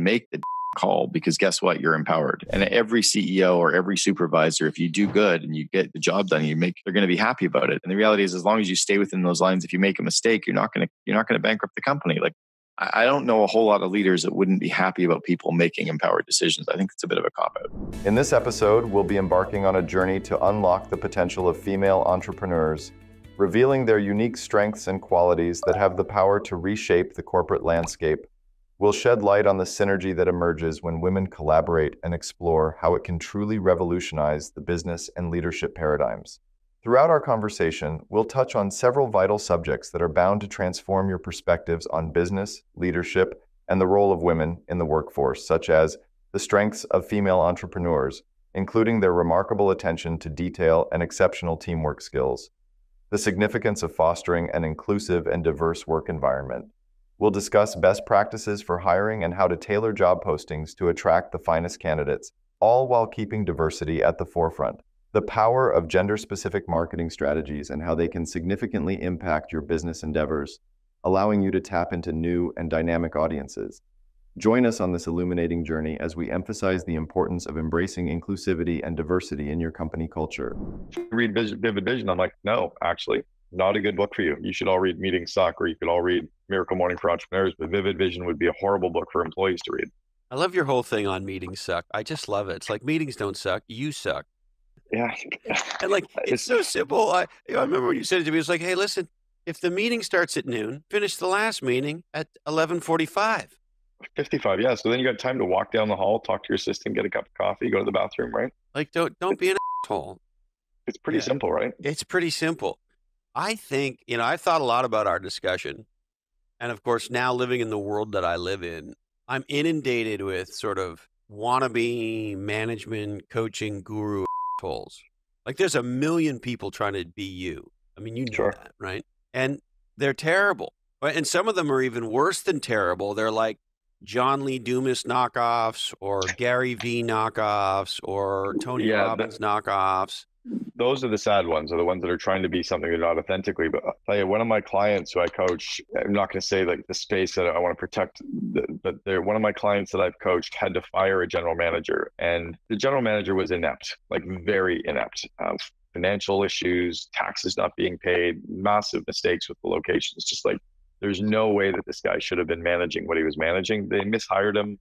make the call, because guess what? You're empowered. And every CEO or every supervisor, if you do good and you get the job done, they're going to be happy about it. And the reality is, as long as you stay within those lines, if you make a mistake, you're not going to bankrupt the company. Like, I don't know a whole lot of leaders that wouldn't be happy about people making empowered decisions. I think it's a bit of a cop-out. In this episode, we'll be embarking on a journey to unlock the potential of female entrepreneurs, revealing their unique strengths and qualities that have the power to reshape the corporate landscape. We'll shed light on the synergy that emerges when women collaborate and explore how it can truly revolutionize the business and leadership paradigms. Throughout our conversation, we'll touch on several vital subjects that are bound to transform your perspectives on business, leadership, and the role of women in the workforce, such as the strengths of female entrepreneurs, including their remarkable attention to detail and exceptional teamwork skills, the significance of fostering an inclusive and diverse work environment. We'll discuss best practices for hiring and how to tailor job postings to attract the finest candidates, all while keeping diversity at the forefront. The power of gender-specific marketing strategies and how they can significantly impact your business endeavors, allowing you to tap into new and dynamic audiences. Join us on this illuminating journey as we emphasize the importance of embracing inclusivity and diversity in your company culture. Read Vivid Vision. I'm like, no, actually, not a good book for you. You should all read Meetings Suck, or you could all read Miracle Morning for Entrepreneurs, but Vivid Vision would be a horrible book for employees to read. I love your whole thing on meetings suck. I just love it. It's like, meetings don't suck, you suck. Yeah. And like, it's so simple. I remember when you said it to me, it's like, hey, listen, if the meeting starts at noon, finish the last meeting at 11:45. 55, yeah. So then you got time to walk down the hall, talk to your assistant, get a cup of coffee, go to the bathroom, right? Like, don't be an asshole. It's pretty simple, right? It's pretty simple. I think, I've thought a lot about our discussion. And of course, now living in the world that I live in, I'm inundated with sort of wannabe management coaching guru assholes. Like, there's a million people trying to be you. I mean, you know that, right? And they're terrible. And some of them are even worse than terrible. They're like John Lee Dumas knockoffs, or Gary Vee knockoffs, or Tony Robbins knockoffs. Those are the sad ones, are the ones that are trying to be something they're not authentically. But I'll tell you, one of my clients who I coach, I'm not going to say like the space that I want to protect, but they're one of my clients that I've coached had to fire a general manager, and the general manager was inept, like very inept. Financial issues, taxes not being paid, massive mistakes with the locations. Just like, there's no way that this guy should have been managing what he was managing. They mishired him.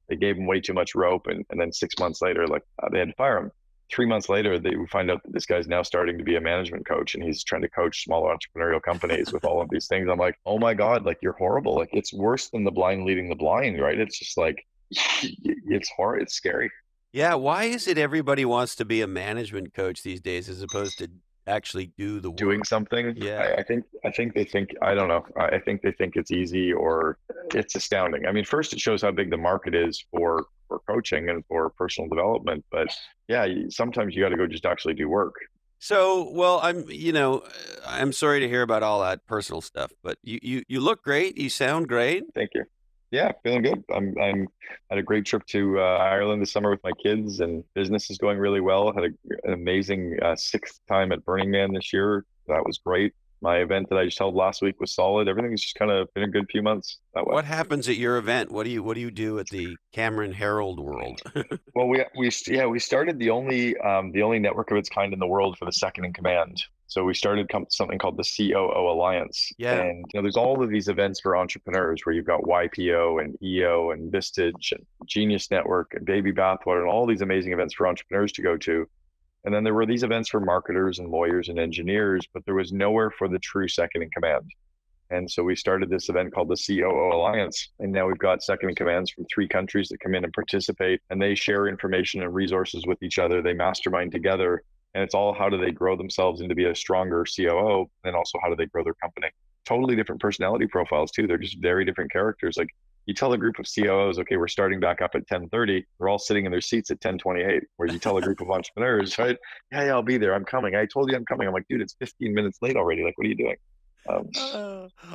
They gave him way too much rope. And then 6 months later, they had to fire him. 3 months later, they find out that this guy's now starting to be a management coach, and he's trying to coach smaller entrepreneurial companies with all of these things. I'm like, oh my God, like, you're horrible. Like, it's worse than the blind leading the blind, right? It's just like, it's horrible. It's scary. Yeah. Why is it everybody wants to be a management coach these days as opposed to actually do the work? Doing something? Yeah. I think they think, I don't know. I think they think it's easy, or it's astounding. I mean, first, it shows how big the market is for coaching and for personal development. But yeah, sometimes you got to go just actually do work. So, well, I'm sorry to hear about all that personal stuff, but you look great. You sound great. Thank you. Yeah, feeling good. I'm had a great trip to Ireland this summer with my kids, and business is going really well. Had an amazing 6th time at Burning Man this year. That was great. My event that I just held last week was solid. Everything's just kind of been a good few months that way. What happens at your event? What do you do at the Cameron Herold world? Well, we started the only network of its kind in the world for the second in command. So we started something called the COO Alliance. Yeah. And there's all of these events for entrepreneurs where you've got YPO and EO and Vistage and Genius Network and Baby Bathwater and all these amazing events for entrepreneurs to go to. And then there were these events for marketers and lawyers and engineers, but there was nowhere for the true second in command. And so we started this event called the COO Alliance. And now we've got second in commands from 3 countries that come in and participate, and they share information and resources with each other. They mastermind together. And it's all, how do they grow themselves into be a stronger COO, and also how do they grow their company. Totally different personality profiles too. They're just very different characters. Like, you tell a group of COOs, okay, we're starting back up at 10:30. They're all sitting in their seats at 10:28. Whereas you tell a group of entrepreneurs, right? Yeah, I'll be there. I'm coming. I told you I'm coming. I'm like, dude, it's 15 minutes late already. Like, what are you doing?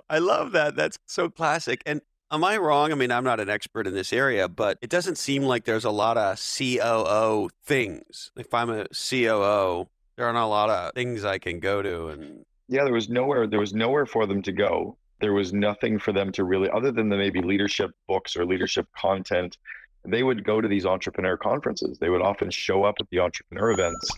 I love that. That's so classic. And am I wrong? I mean, I'm not an expert in this area, but it doesn't seem like there's a lot of COO things. If I'm a COO, there aren't a lot of things I can go to. And yeah, there was nowhere for them to go. There was nothing for them to really, other than the maybe leadership books or leadership content. They would go to these entrepreneur conferences. They would often show up at the entrepreneur events,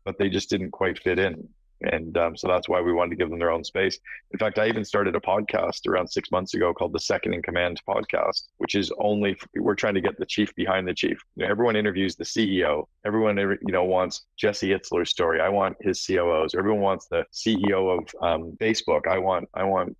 but they just didn't quite fit in. And so that's why we wanted to give them their own space. In fact, I even started a podcast around 6 months ago called the Second in Command podcast, which is only, we're trying to get the chief behind the chief. You know, everyone interviews the CEO. Everyone, wants Jesse Itzler's story. I want his COOs. Everyone wants the CEO of Facebook. I want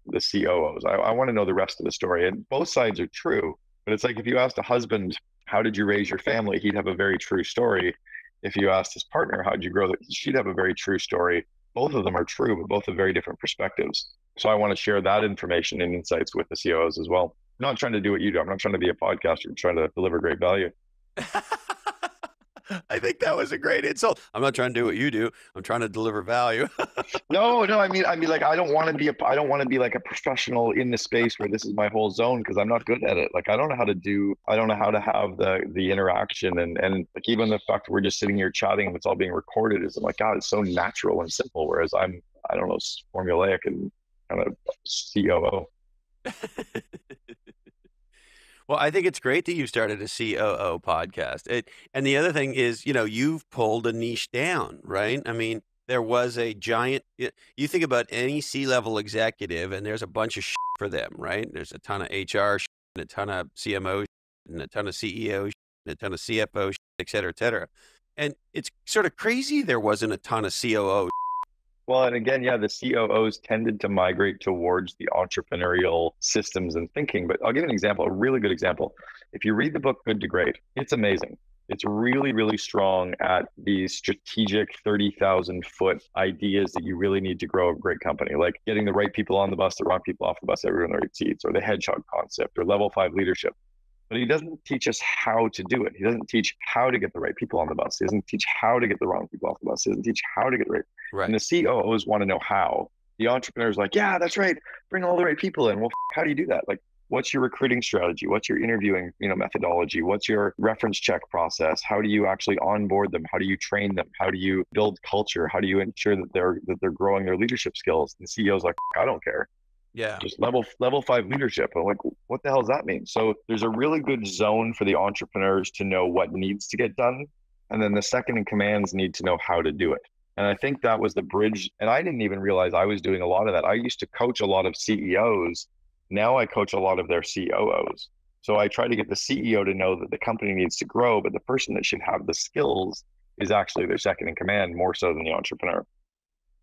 the COOs. I want to know the rest of the story. And both sides are true. But it's like if you asked a husband, how did you raise your family? He'd have a very true story. If you asked his partner, how did you grow? She'd have a very true story. Both of them are true, but both have very different perspectives. So I want to share that information and insights with the COOs as well. I'm not trying to do what you do. I'm not trying to be a podcaster. I'm trying to deliver great value. I think that was a great insult. I'm not trying to do what you do. I'm trying to deliver value. No. I mean, like, I don't want to be like a professional in the space where this is my whole zone, because I'm not good at it. Like, I don't know how to have the interaction and like, even the fact that we're just sitting here chatting and it's all being recorded is, I'm like, God, it's so natural and simple. Whereas I don't know, formulaic and kind of COO. Well, I think it's great that you started a COO podcast. And the other thing is, you've pulled a niche down, right? I mean, there was a giant, you think about any C-level executive and there's a bunch of shit for them, right? There's a ton of HR shit, and a ton of CMO shit, and a ton of CEO shit, and a ton of CFO shit, et cetera, et cetera. And it's sort of crazy there wasn't a ton of COO. Well, and again, yeah, the COOs tended to migrate towards the entrepreneurial systems and thinking. But I'll give you an example, a really good example. If you read the book Good to Great, it's amazing. It's really, really strong at these strategic 30,000 foot ideas that you really need to grow a great company, like getting the right people on the bus, the wrong people off the bus, everyone in the right seats, or the hedgehog concept, or level 5 leadership. But he doesn't teach us how to do it. He doesn't teach how to get the right people on the bus. He doesn't teach how to get the wrong people off the bus. He doesn't teach how to get the right. And the COOs want to know how. The entrepreneur's like, yeah, that's right. Bring all the right people in. Well, how do you do that? Like, what's your recruiting strategy? What's your interviewing, methodology? What's your reference check process? How do you actually onboard them? How do you train them? How do you build culture? How do you ensure that they're growing their leadership skills? And the CEO's like, I don't care. Yeah. Just level 5 leadership. I'm like, what the hell does that mean? So there's a really good zone for the entrepreneurs to know what needs to get done. And then the second in commands need to know how to do it. And I think that was the bridge. And I didn't even realize I was doing a lot of that. I used to coach a lot of CEOs. Now I coach a lot of their COOs. So I try to get the CEO to know that the company needs to grow, but the person that should have the skills is actually their second in command, more so than the entrepreneur.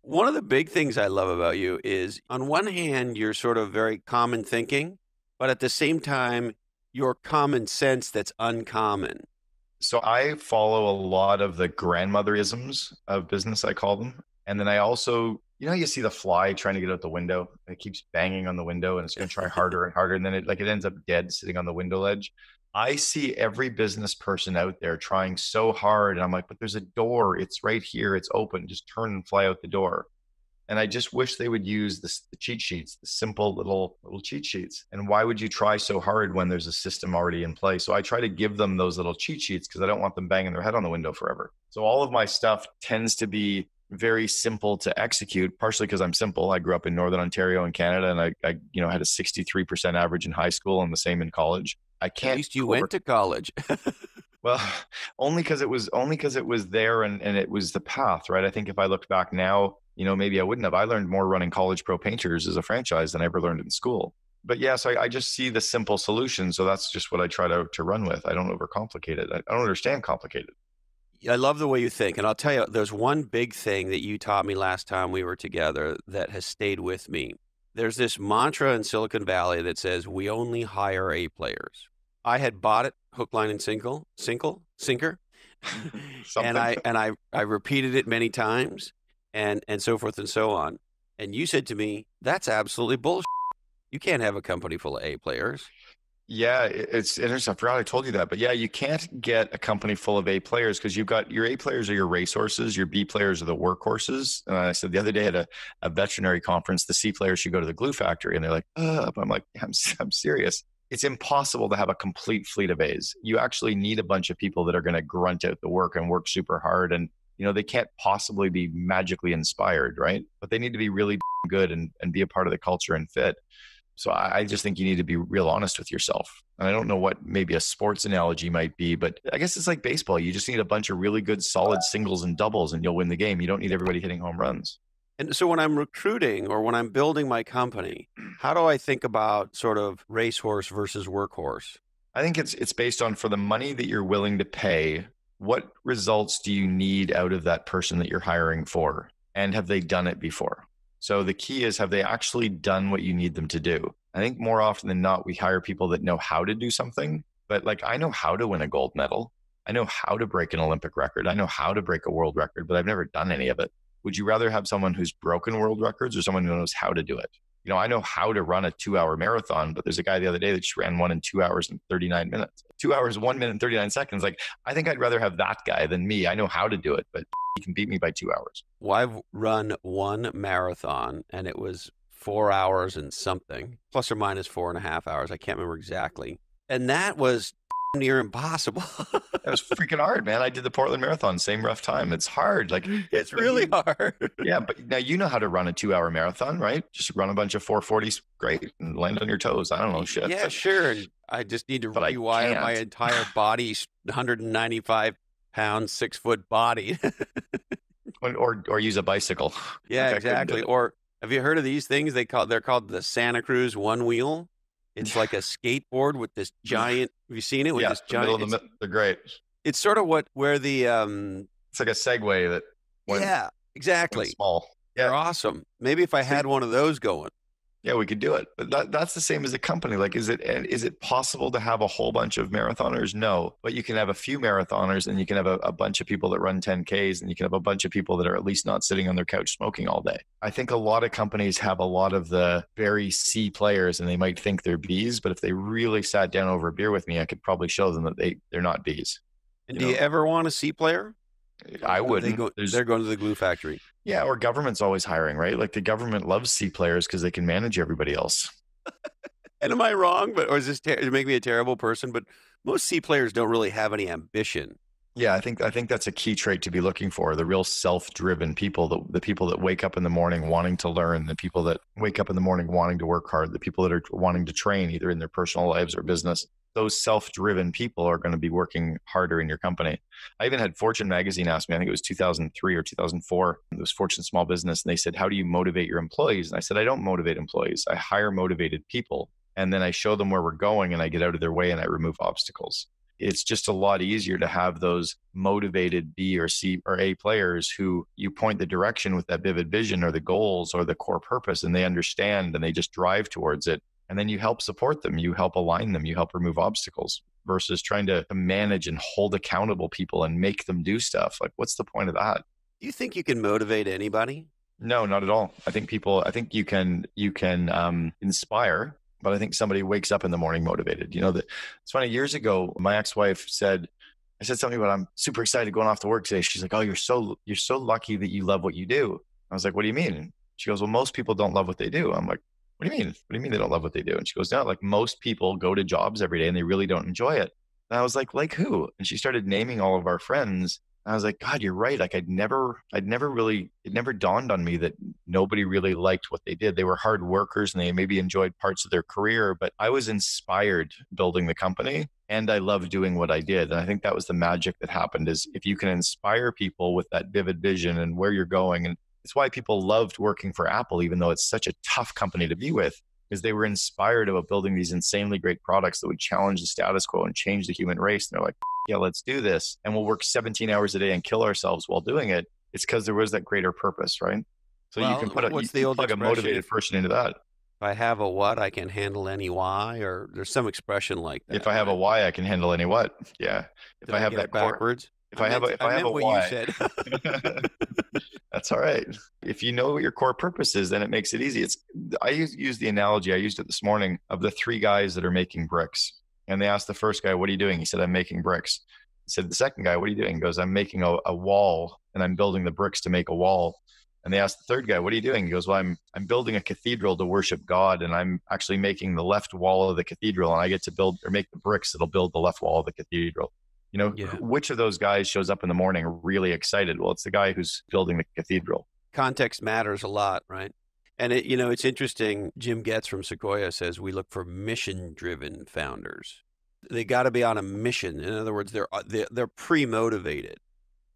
One of the big things I love about you is, on one hand, you're sort of very common thinking, but at the same time, your common sense that's uncommon. So I follow a lot of the grandmotherisms of business, I call them. And then I also, you see the fly trying to get out the window. It keeps banging on the window and it's going to try harder and harder. And then it ends up dead sitting on the window ledge. I see every business person out there trying so hard. And I'm like, but there's a door. It's right here. It's open. Just turn and fly out the door. And I just wish they would use the cheat sheets, the simple little cheat sheets. And why would you try so hard when there's a system already in place? So I try to give them those little cheat sheets because I don't want them banging their head on the window forever. So all of my stuff tends to be very simple to execute, partially because I'm simple. I grew up in Northern Ontario in Canada, and I had a 63% average in high school and the same in college. I can't. At least you went to college. Well, only because it was there and it was the path, right? I think if I looked back now, maybe I wouldn't have. I learned more running College Pro Painters as a franchise than I ever learned in school. But yeah, so I just see the simple solution. So that's just what I try to run with. I don't overcomplicate it. I don't understand complicated. I love the way you think. And I'll tell you, there's one big thing that you taught me last time we were together that has stayed with me. There's this mantra in Silicon Valley that says, we only hire A players. I had bought it hook, line, and sinker. and I repeated it many times and so forth and so on. And you said to me, that's absolutely bullshit. You can't have a company full of A players. Yeah, it's interesting. I forgot I told you that. But yeah, you can't get a company full of A players because you've got your A players are your racehorses, your B players are the workhorses. And I said the other day at a veterinary conference, the C players should go to the glue factory. And they're like, I'm like, I'm serious. It's impossible to have a complete fleet of A's. You actually need a bunch of people that are going to grunt out the work and work super hard. And, they can't possibly be magically inspired, right? But they need to be really good and be a part of the culture and fit. So I just think you need to be real honest with yourself. And I don't know what maybe a sports analogy might be, but I guess it's like baseball. You just need a bunch of really good, solid singles and doubles, and you'll win the game. You don't need everybody hitting home runs. And so when I'm recruiting or when I'm building my company, how do I think about sort of racehorse versus workhorse? I think it's based on, for the money that you're willing to pay, what results do you need out of that person that you're hiring for? And have they done it before? So the key is, have they actually done what you need them to do? I think more often than not, we hire people that know how to do something, but like, I know how to win a gold medal. I know how to break an Olympic record. I know how to break a world record, but I've never done any of it. Would you rather have someone who's broken world records or someone who knows how to do it? You know, I know how to run a 2-hour marathon, but there's a guy the other day that just ran one in 2 hours and 39 minutes. 2 hours, 1 minute and 39 seconds. Like, I think I'd rather have that guy than me. I know how to do it, but he can beat me by 2 hours. Well, I've run one marathon and it was 4 hours and something, plus or minus 4.5 hours. I can't remember exactly. And that was near impossible. That was freaking hard, man. I did the Portland Marathon, same rough time. It's hard. Like, it's really hard. Yeah, but now you know how to run a 2-hour marathon, right? Just run a bunch of 440s, great, and land on your toes. I don't know shit. Yeah, sure. I just need to rewire my entire body, 195 pound, 6-foot body. or use a bicycle. Yeah, exactly. Or have you heard of these things? They're called the Santa Cruz One Wheel. It's like a skateboard with this giant. Have you seen it? With this giant. They're great. It's sort of where the. It's like a Segway that. Yeah, exactly. Small. Yeah, they're awesome. Maybe if I had one of those going. Yeah, we could do it. But that's the same as a company. Like, is it possible to have a whole bunch of marathoners? No, but you can have a few marathoners, and you can have a bunch of people that run 10Ks, and you can have a bunch of people that are at least not sitting on their couch smoking all day. I think a lot of companies have a lot of the very C players, and they might think they're Bs, but if they really sat down over a beer with me, I could probably show them that they're not Bs. And do you ever want a C player? I wouldn't. They're going to the glue factory. Yeah, or government's always hiring, right? Like, the government loves C players because they can manage everybody else. And am I wrong? Or is this to make me a terrible person? But most C players don't really have any ambition. Yeah, I think that's a key trait to be looking for. The real self-driven people, the people that wake up in the morning wanting to learn, the people that wake up in the morning wanting to work hard, the people that are wanting to train either in their personal lives or business. Those self-driven people are going to be working harder in your company. I even had Fortune magazine ask me, I think it was 2003 or 2004, it was Fortune Small Business, and they said, how do you motivate your employees? And I said, I don't motivate employees. I hire motivated people, and then I show them where we're going, and I get out of their way, and I remove obstacles. It's just a lot easier to have those motivated B or C or A players who you point the direction with that vivid vision or the goals or the core purpose, and they understand and they just drive towards it. And then you help support them, you help align them, you help remove obstacles, versus trying to manage and hold accountable people and make them do stuff. Like, what's the point of that? Do you think you can motivate anybody? No, not at all. I think you can inspire, but I think somebody wakes up in the morning motivated. You know, it's funny, years ago, my ex-wife said something about, I'm super excited going off to work today. She's like, oh, you're so lucky that you love what you do. I was like, what do you mean? She goes, well, most people don't love what they do. I'm like, what do you mean? What do you mean they don't love what they do? And she goes, no, like, most people go to jobs every day and they really don't enjoy it. And I was like who? And she started naming all of our friends. And I was like, God, you're right. Like, it never dawned on me that nobody really liked what they did. They were hard workers and they maybe enjoyed parts of their career, but I was inspired building the company and I loved doing what I did. And I think that was the magic that happened, is if you can inspire people with that vivid vision and where you're going. And it's why people loved working for Apple, even though it's such a tough company to be with, because they were inspired about building these insanely great products that would challenge the status quo and change the human race. And they're like, yeah, let's do this. And we'll work 17 hours a day and kill ourselves while doing it. It's because there was that greater purpose, right? So you can plug a motivated person into that. If I have a what, I can handle any why, or there's some expression like that. If I have a why, I can handle any what. Yeah. If I have that backwards. If I have a why, that's all right. If you know what your core purpose is, then it makes it easy. I use the analogy, I used it this morning, of the 3 guys that are making bricks. And they asked the first guy, what are you doing? He said, I'm making bricks. He said, the second guy, what are you doing? He goes, I'm making a wall and I'm building the bricks to make a wall. And they asked the third guy, what are you doing? He goes, well, I'm building a cathedral to worship God. And I'm actually making the left wall of the cathedral. And I get to build or make the bricks that'll build the left wall of the cathedral. You know, Which of those guys shows up in the morning really excited? Well, it's the guy who's building the cathedral. Context matters a lot, right? And it's interesting. Jim Getz from Sequoia says we look for mission-driven founders. They got to be on a mission. In other words, they're pre-motivated.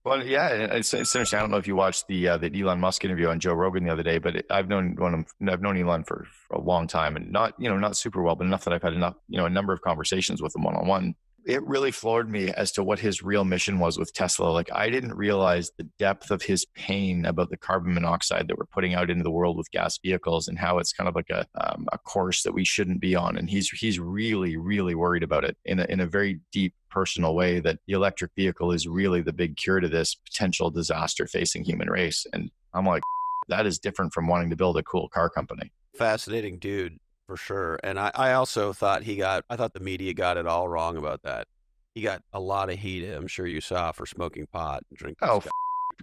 Well, yeah, it's interesting. I don't know if you watched the Elon Musk interview on Joe Rogan the other day, but I've known Elon for a long time, and not super well, but enough that I've had a number of conversations with him one-on-one. It really floored me as to what his real mission was with Tesla. Like, I didn't realize the depth of his pain about the carbon monoxide that we're putting out into the world with gas vehicles, and how it's kind of like a course that we shouldn't be on. And he's really, really worried about it in a very deep personal way, that the electric vehicle is really the big cure to this potential disaster facing human race. And I'm like, that is different from wanting to build a cool car company. Fascinating dude. For sure. And I also thought I thought the media got it all wrong about that. He got a lot of heat, I'm sure you saw, for smoking pot and drinking scotch.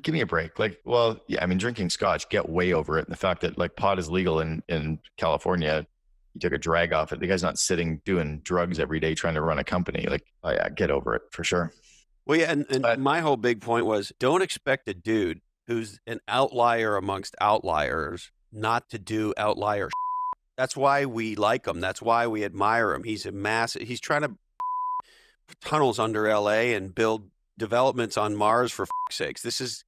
Give me a break. Like, well, yeah, I mean, drinking scotch, get way over it. And the fact that like pot is legal in California, he took a drag off it. The guy's not sitting doing drugs every day trying to run a company. Like, oh, yeah, get over it for sure. Well, yeah, and my whole big point was, don't expect a dude who's an outlier amongst outliers not to do outlier. That's why we like him. That's why we admire him. He's he's trying to tunnels under LA and build developments on Mars, for sakes. This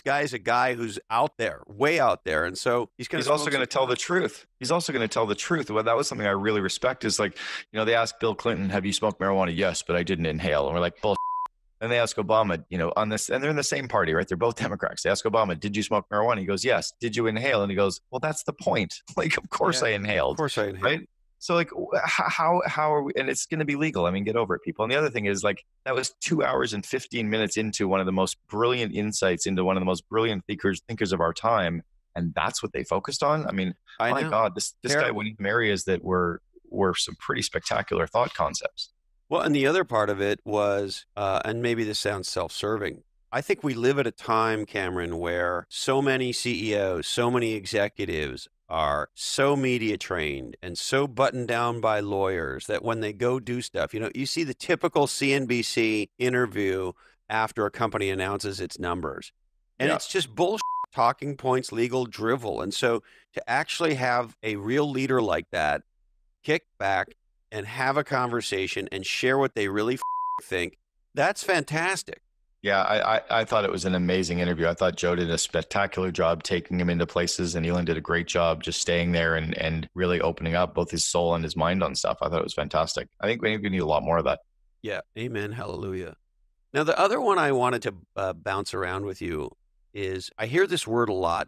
guy is a guy who's out there, way out there. And so he's also going to tell the truth. He's also going to tell the truth. Well, that was something I really respect, is like, they asked Bill Clinton, have you smoked marijuana? Yes, but I didn't inhale. And we're like, bullshit. And they ask Obama, on this, and they're in the same party, right? They're both Democrats. They ask Obama, did you smoke marijuana? He goes, yes. Did you inhale? And he goes, well, that's the point. Like, of course I inhaled. Of course I inhaled. Right? So like, how are we, and it's going to be legal. I mean, get over it, people. And the other thing is, like, that was 2 hours and 15 minutes into one of the most brilliant insights into one of the most brilliant thinkers of our time. And that's what they focused on. I mean, my God, this guy went into areas that were some pretty spectacular thought concepts. Well, and the other part of it was, and maybe this sounds self-serving, I think we live at a time, Cameron, where so many CEOs, so many executives are so media trained and so buttoned down by lawyers that when they go do stuff, you see the typical CNBC interview after a company announces its numbers. And it's just bullshit, talking points, legal drivel. And so to actually have a real leader like that kick back and have a conversation and share what they really think, that's fantastic. Yeah, I thought it was an amazing interview. I thought Joe did a spectacular job taking him into places, and Elon did a great job just staying there and really opening up both his soul and his mind on stuff. I thought it was fantastic. I think we need a lot more of that. Yeah, amen, hallelujah. Now, the other one I wanted to bounce around with you is, I hear this word a lot,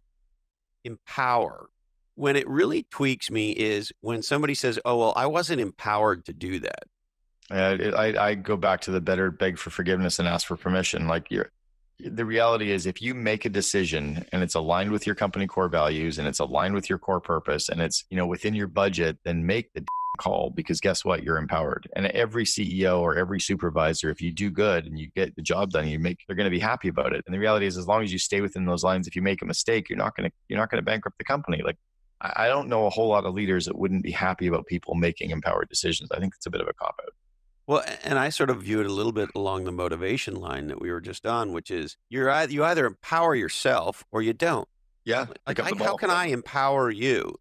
empower. When it really tweaks me is when somebody says, oh, well, I wasn't empowered to do that. I go back to the better beg for forgiveness and ask for permission. Like, the reality is, if you make a decision and it's aligned with your company core values and it's aligned with your core purpose and it's, within your budget, then make the call, because guess what? You're empowered. And every CEO or every supervisor, if you do good and you get the job done, they're going to be happy about it. And the reality is, as long as you stay within those lines, if you make a mistake, you're not going to bankrupt the company. Like, I don't know a whole lot of leaders that wouldn't be happy about people making empowered decisions. I think it's a bit of a cop-out. Well, and I sort of view it a little bit along the motivation line that we were just on, which is you either empower yourself or you don't. Yeah. How can I empower you?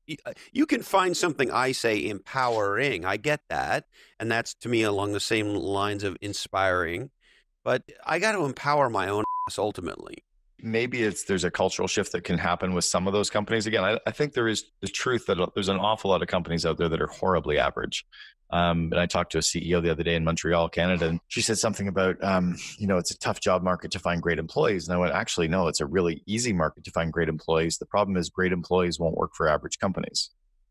You can find something I say empowering. I get that. And that's, to me, along the same lines of inspiring. But I got to empower my own ass ultimately. Maybe there's a cultural shift that can happen with some of those companies. Again, I think there is the truth that there's an awful lot of companies out there that are horribly average. And I talked to a CEO the other day in Montreal, Canada, and she said something about, it's a tough job market to find great employees. And I went, actually, no, it's a really easy market to find great employees. The problem is great employees won't work for average companies.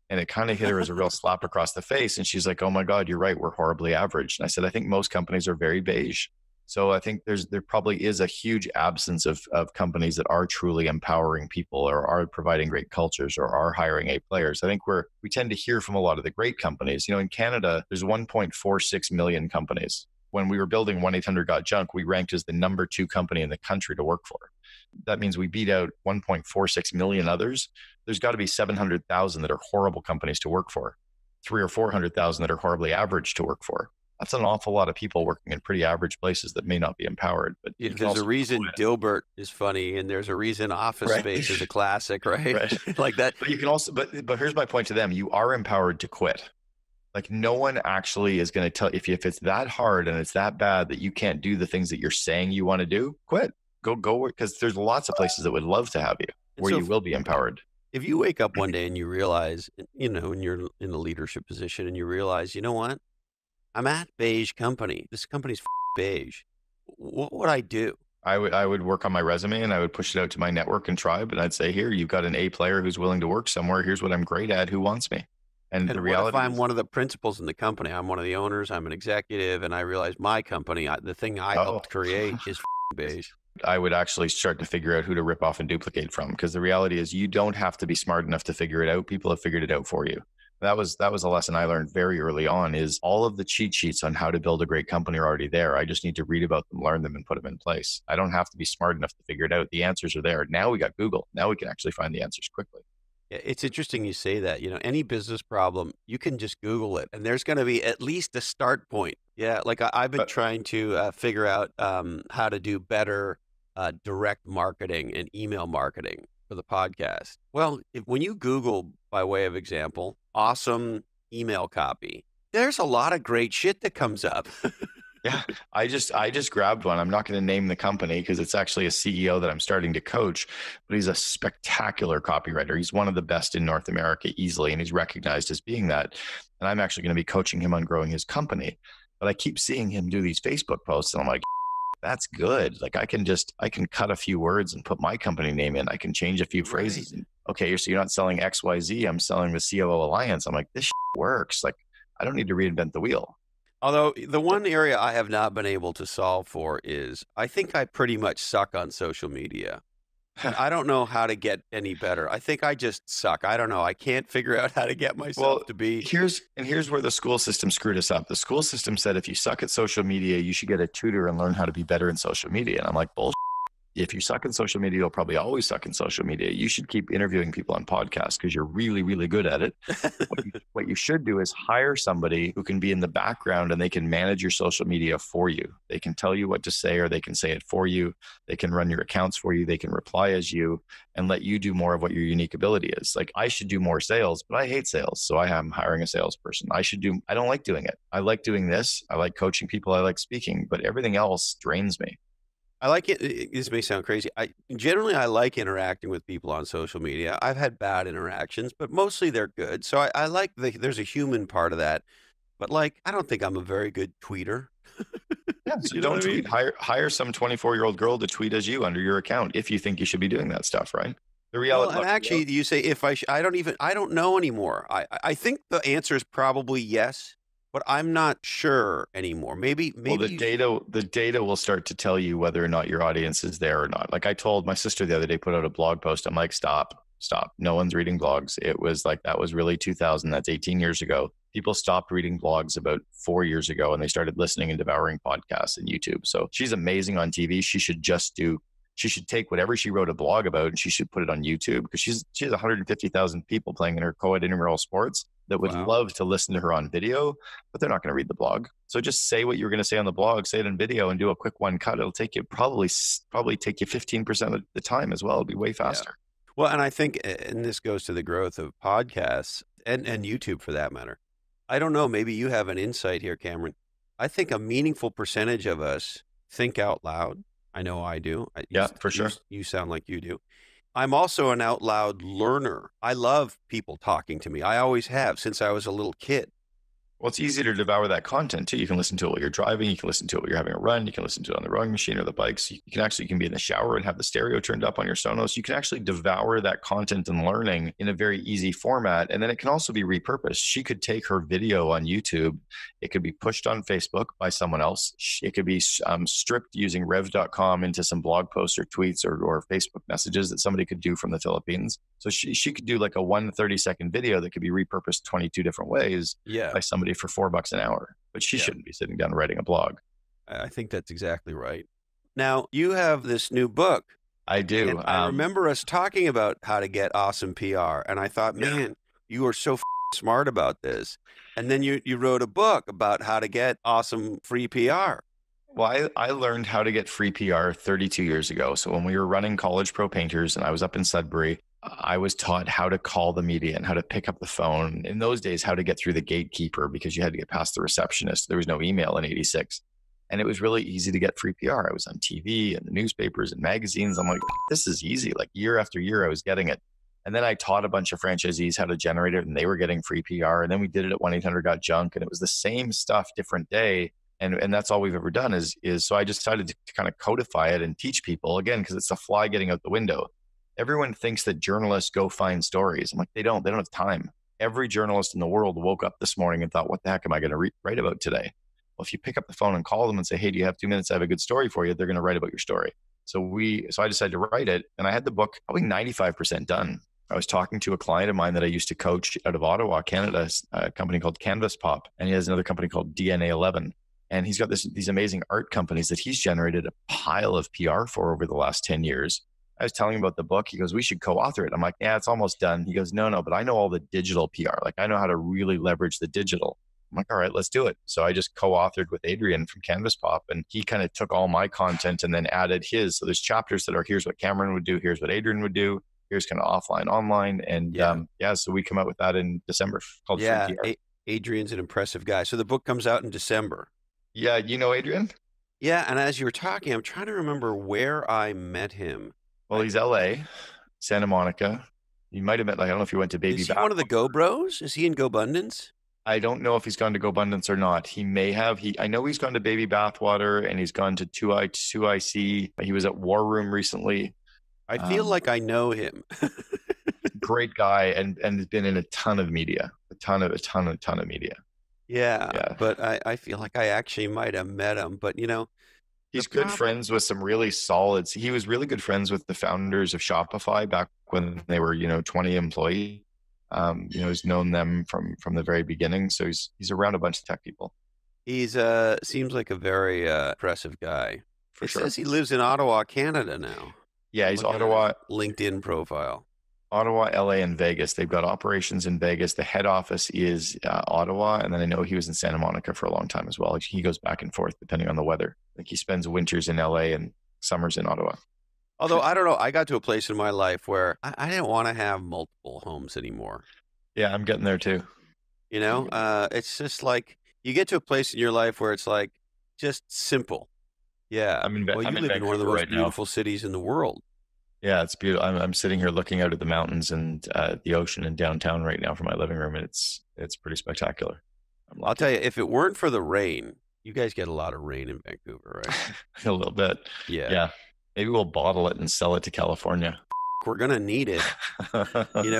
And it kind of hit her as a real slap across the face. And she's like, oh my God, you're right. We're horribly average. And I said, I think most companies are very beige. So I think there probably is a huge absence of companies that are truly empowering people or are providing great cultures or are hiring A players. I think we tend to hear from a lot of the great companies. In Canada, there's 1.46 million companies. When we were building 1-800-GOT-JUNK, we ranked as the number 2 company in the country to work for. That means we beat out 1.46 million others. There's got to be 700,000 that are horrible companies to work for, 300,000 or 400,000 that are horribly average to work for. That's an awful lot of people working in pretty average places that may not be empowered. But There's a reason Dilbert is funny, and there's a reason Office Right. Space is a classic, right? Right. Like that. But you can also, but here's my point to them: you are empowered to quit. Like no one actually is going to tell if it's that hard and it's that bad that you can't do the things that you're saying you want to do. Quit. Go because there's lots of places that would love to have you where you will be empowered. If you wake up one day and you realize, and you're in a leadership position and you realize, you know what? I'm at beige company. This company's beige. What would I do? I would work on my resume and I would push it out to my network and tribe. And I'd say, here, you've got an A player who's willing to work somewhere. Here's what I'm great at. Who wants me? And the reality if I'm one of the principals in the company, I'm one of the owners, I'm an executive, and I realize my company, the thing I helped create is beige. I would actually start to figure out who to rip off and duplicate from, because the reality is you don't have to be smart enough to figure it out. People have figured it out for you. That was a lesson I learned very early on, is all of the cheat sheets on how to build a great company are already there. I just need to read about them, learn them, and put them in place. I don't have to be smart enough to figure it out. The answers are there. Now we got Google. Now we can actually find the answers quickly. It's interesting you say that. Any business problem, you can just Google it, and there's going to be at least a start point. Yeah, like I've been trying to figure out how to do better direct marketing and email marketing for the podcast. Well, when you Google, by way of example, awesome email copy, there's a lot of great shit that comes up. Yeah, I just grabbed one. I'm not going to name the company because it's actually a CEO that I'm starting to coach, but he's a spectacular copywriter. He's one of the best in North America easily, and he's recognized as being that. And I'm actually going to be coaching him on growing his company. But I keep seeing him do these Facebook posts, and I'm like, that's good. Like I can cut a few words and put my company name in. I can change a few phrases. And, okay, so you're not selling XYZ. I'm selling the COO Alliance. I'm like, this works. Like I don't need to reinvent the wheel. Although the one area I have not been able to solve for is I think I pretty much suck on social media. I don't know how to get any better. I think I just suck. I don't know. I can't figure out how to get myself to be. Here's where the school system screwed us up. The school system said, if you suck at social media, you should get a tutor and learn how to be better in social media. And I'm like, bullshit. If you suck in social media, you'll probably always suck in social media. You should keep interviewing people on podcasts because you're really, really good at it. What you should do is hire somebody who can be in the background and they can manage your social media for you. They can tell you what to say, or they can say it for you. They can run your accounts for you. They can reply as you and let you do more of what your unique ability is. Like I should do more sales, but I hate sales. So I am hiring a salesperson. I don't like doing it. I like doing this. I like coaching people. I like speaking, but everything else drains me. I like it. This may sound crazy. I like interacting with people on social media. I've had bad interactions, but mostly they're good. So I like there's a human part of that. But like, I don't think I'm a very good tweeter. Yeah, so you don't tweet. Hire some 24-year-old girl to tweet as you under your account if you think you should be doing that stuff, right? The reality. Well, and actually, you say I don't know anymore. I think the answer is probably yes. But I'm not sure anymore. Maybe. Well, the data will start to tell you whether or not your audience is there or not. Like I told my sister the other day, put out a blog post. I'm like, stop. No one's reading blogs. It was like, that was really 2000. That's 18 years ago. People stopped reading blogs about 4 years ago, and they started listening and devouring podcasts and YouTube. So she's amazing on TV. She should take whatever she wrote a blog about and she should put it on YouTube, because she has 150,000 people playing in her co-ed intramural sports that would love to listen to her on video, but they're not going to read the blog. So just say what you're going to say on the blog, say it in video, and do a quick one cut. It'll take you probably take you 15% of the time as well. It'll be way faster. Yeah. Well, and I think, and this goes to the growth of podcasts and YouTube for that matter. I don't know, maybe you have an insight here, Cameron. I think a meaningful percentage of us think out loud. I know I do. For sure. You sound like you do. I'm also an out loud learner. I love people talking to me. I always have since I was a little kid. Well, it's easy to devour that content too. You can listen to it while you're driving. You can listen to it while you're having a run. You can listen to it on the rowing machine or the bikes. You can be in the shower and have the stereo turned up on your Sonos. You can actually devour that content and learning in a very easy format. And then it can also be repurposed. She could take her video on YouTube. It could be pushed on Facebook by someone else. It could be stripped using rev.com into some blog posts or tweets or Facebook messages that somebody could do from the Philippines. So she could do like a 1 30-second video that could be repurposed 22 different ways by somebody for $4 an hour. But she shouldn't be sitting down writing a blog. I think that's exactly right. Now, you have this new book. I do. I remember us talking about how to get awesome PR. And I thought, man, you are so smart about this. And then you wrote a book about how to get awesome free PR. Well, I learned how to get free PR 32 years ago. So when we were running College Pro Painters and I was up in Sudbury, I was taught how to call the media and how to pick up the phone. In those days, how to get through the gatekeeper because you had to get past the receptionist. There was no email in 86. And it was really easy to get free PR. I was on TV and the newspapers and magazines. I'm like, this is easy. Like year after year, I was getting it. And then I taught a bunch of franchisees how to generate it and they were getting free PR. And then we did it at 1-800-GOT-JUNK and it was the same stuff, different day. And that's all we've ever done is so I decided to kind of codify it and teach people again, because it's a fly getting out the window. Everyone thinks that journalists go find stories. I'm like, they don't have time. Every journalist in the world woke up this morning and thought, what the heck am I going to write about today? Well, if you pick up the phone and call them and say, hey, do you have 2 minutes? I have a good story for you. They're going to write about your story. So I decided to write it and I had the book probably 95% done. I was talking to a client of mine that I used to coach out of Ottawa, Canada, a company called Canvas Pop. And he has another company called DNA 11. And he's got these amazing art companies that he's generated a pile of PR for over the last 10 years. I was telling him about the book. He goes, we should co-author it. I'm like, yeah, it's almost done. He goes, no, but I know all the digital PR. Like I know how to really leverage the digital. I'm like, all right, let's do it. So I just co-authored with Adrian from Canvas Pop and he kind of took all my content and then added his. So there's chapters that are, here's what Cameron would do. Here's what Adrian would do. Here's kind of offline, online. And so we come out with that in December called Free PR. Adrian's an impressive guy. So the book comes out in December. Yeah, you know Adrian? Yeah, and as you were talking, I'm trying to remember where I met him. Well, he's LA, Santa Monica. You might have met, I don't know if you went to Baby Bath. Is he one of the Go Bros? Is he in GoBundance? I don't know if he's gone to GoBundance or not. He may have. I know he's gone to Baby Bathwater and he's gone to 2IC. He was at War Room recently. I feel like I know him. Great guy and has been in a ton of media, a ton of media. Yeah, but I feel like I actually might have met him. But, he's good friends with some really solids. He was really good friends with the founders of Shopify back when they were, 20 employees. He's known them from the very beginning. So he's around a bunch of tech people. He's seems like a very impressive guy. It says he lives in Ottawa, Canada now. Yeah, he's Ottawa. LinkedIn profile. Ottawa, LA, and Vegas. They've got operations in Vegas. The head office is Ottawa. And then I know he was in Santa Monica for a long time as well. He goes back and forth depending on the weather. Like he spends winters in LA and summers in Ottawa. Although, I don't know, I got to a place in my life where I didn't want to have multiple homes anymore. Yeah, I'm getting there too. It's just like you get to a place in your life where it's like just simple. Yeah. You live in one of the most beautiful cities in the world. Yeah, it's beautiful. I'm sitting here looking out at the mountains and the ocean in downtown right now from my living room, and it's pretty spectacular. I'll tell you, if it weren't for the rain, you guys get a lot of rain in Vancouver, right? A little bit. Yeah. Maybe we'll bottle it and sell it to California. We're gonna need it.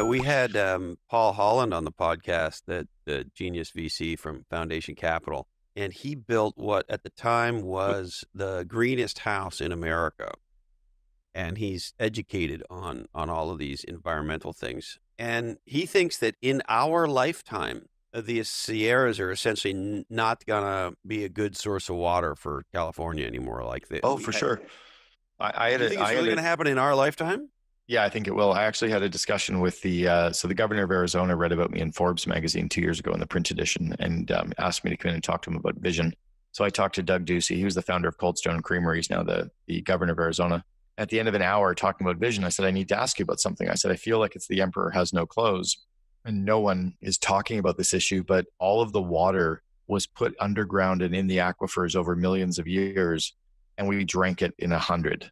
We had Paul Holland on the podcast, the genius VC from Foundation Capital, and he built what at the time was the greenest house in America. And he's educated on all of these environmental things. And he thinks that in our lifetime, the Sierras are essentially not going to be a good source of water for California anymore. For sure. I think it's really going to happen in our lifetime? Yeah, I think it will. I actually had a discussion with the governor of Arizona read about me in Forbes magazine 2 years ago in the print edition and asked me to come in and talk to him about vision. So I talked to Doug Ducey. He was the founder of Cold Stone Creamery. He's now the governor of Arizona. At the end of an hour talking about vision, I said, I need to ask you about something. I said, I feel like it's the emperor has no clothes and no one is talking about this issue, but all of the water was put underground and in the aquifers over millions of years, and we drank it in 100.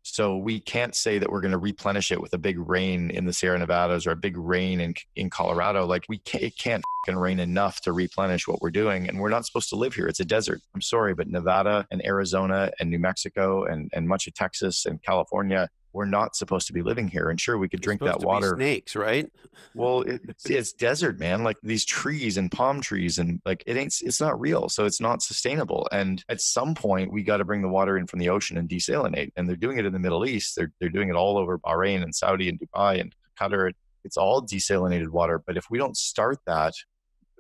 So we can't say that we're going to replenish it with a big rain in the Sierra Nevadas or a big rain in Colorado. Like it can't rain enough to replenish what we're doing. And we're not supposed to live here. It's a desert. I'm sorry, but Nevada and Arizona and New Mexico and much of Texas and California, we're not supposed to be living here. And sure, we could drink that water. Snakes, right? Well, it's desert, man. Like these trees and palm trees and like it's not real. So it's not sustainable. And at some point we got to bring the water in from the ocean and desalinate. And they're doing it in the Middle East. They're doing it all over Bahrain and Saudi and Dubai and Qatar. It's all desalinated water. But if we don't start that,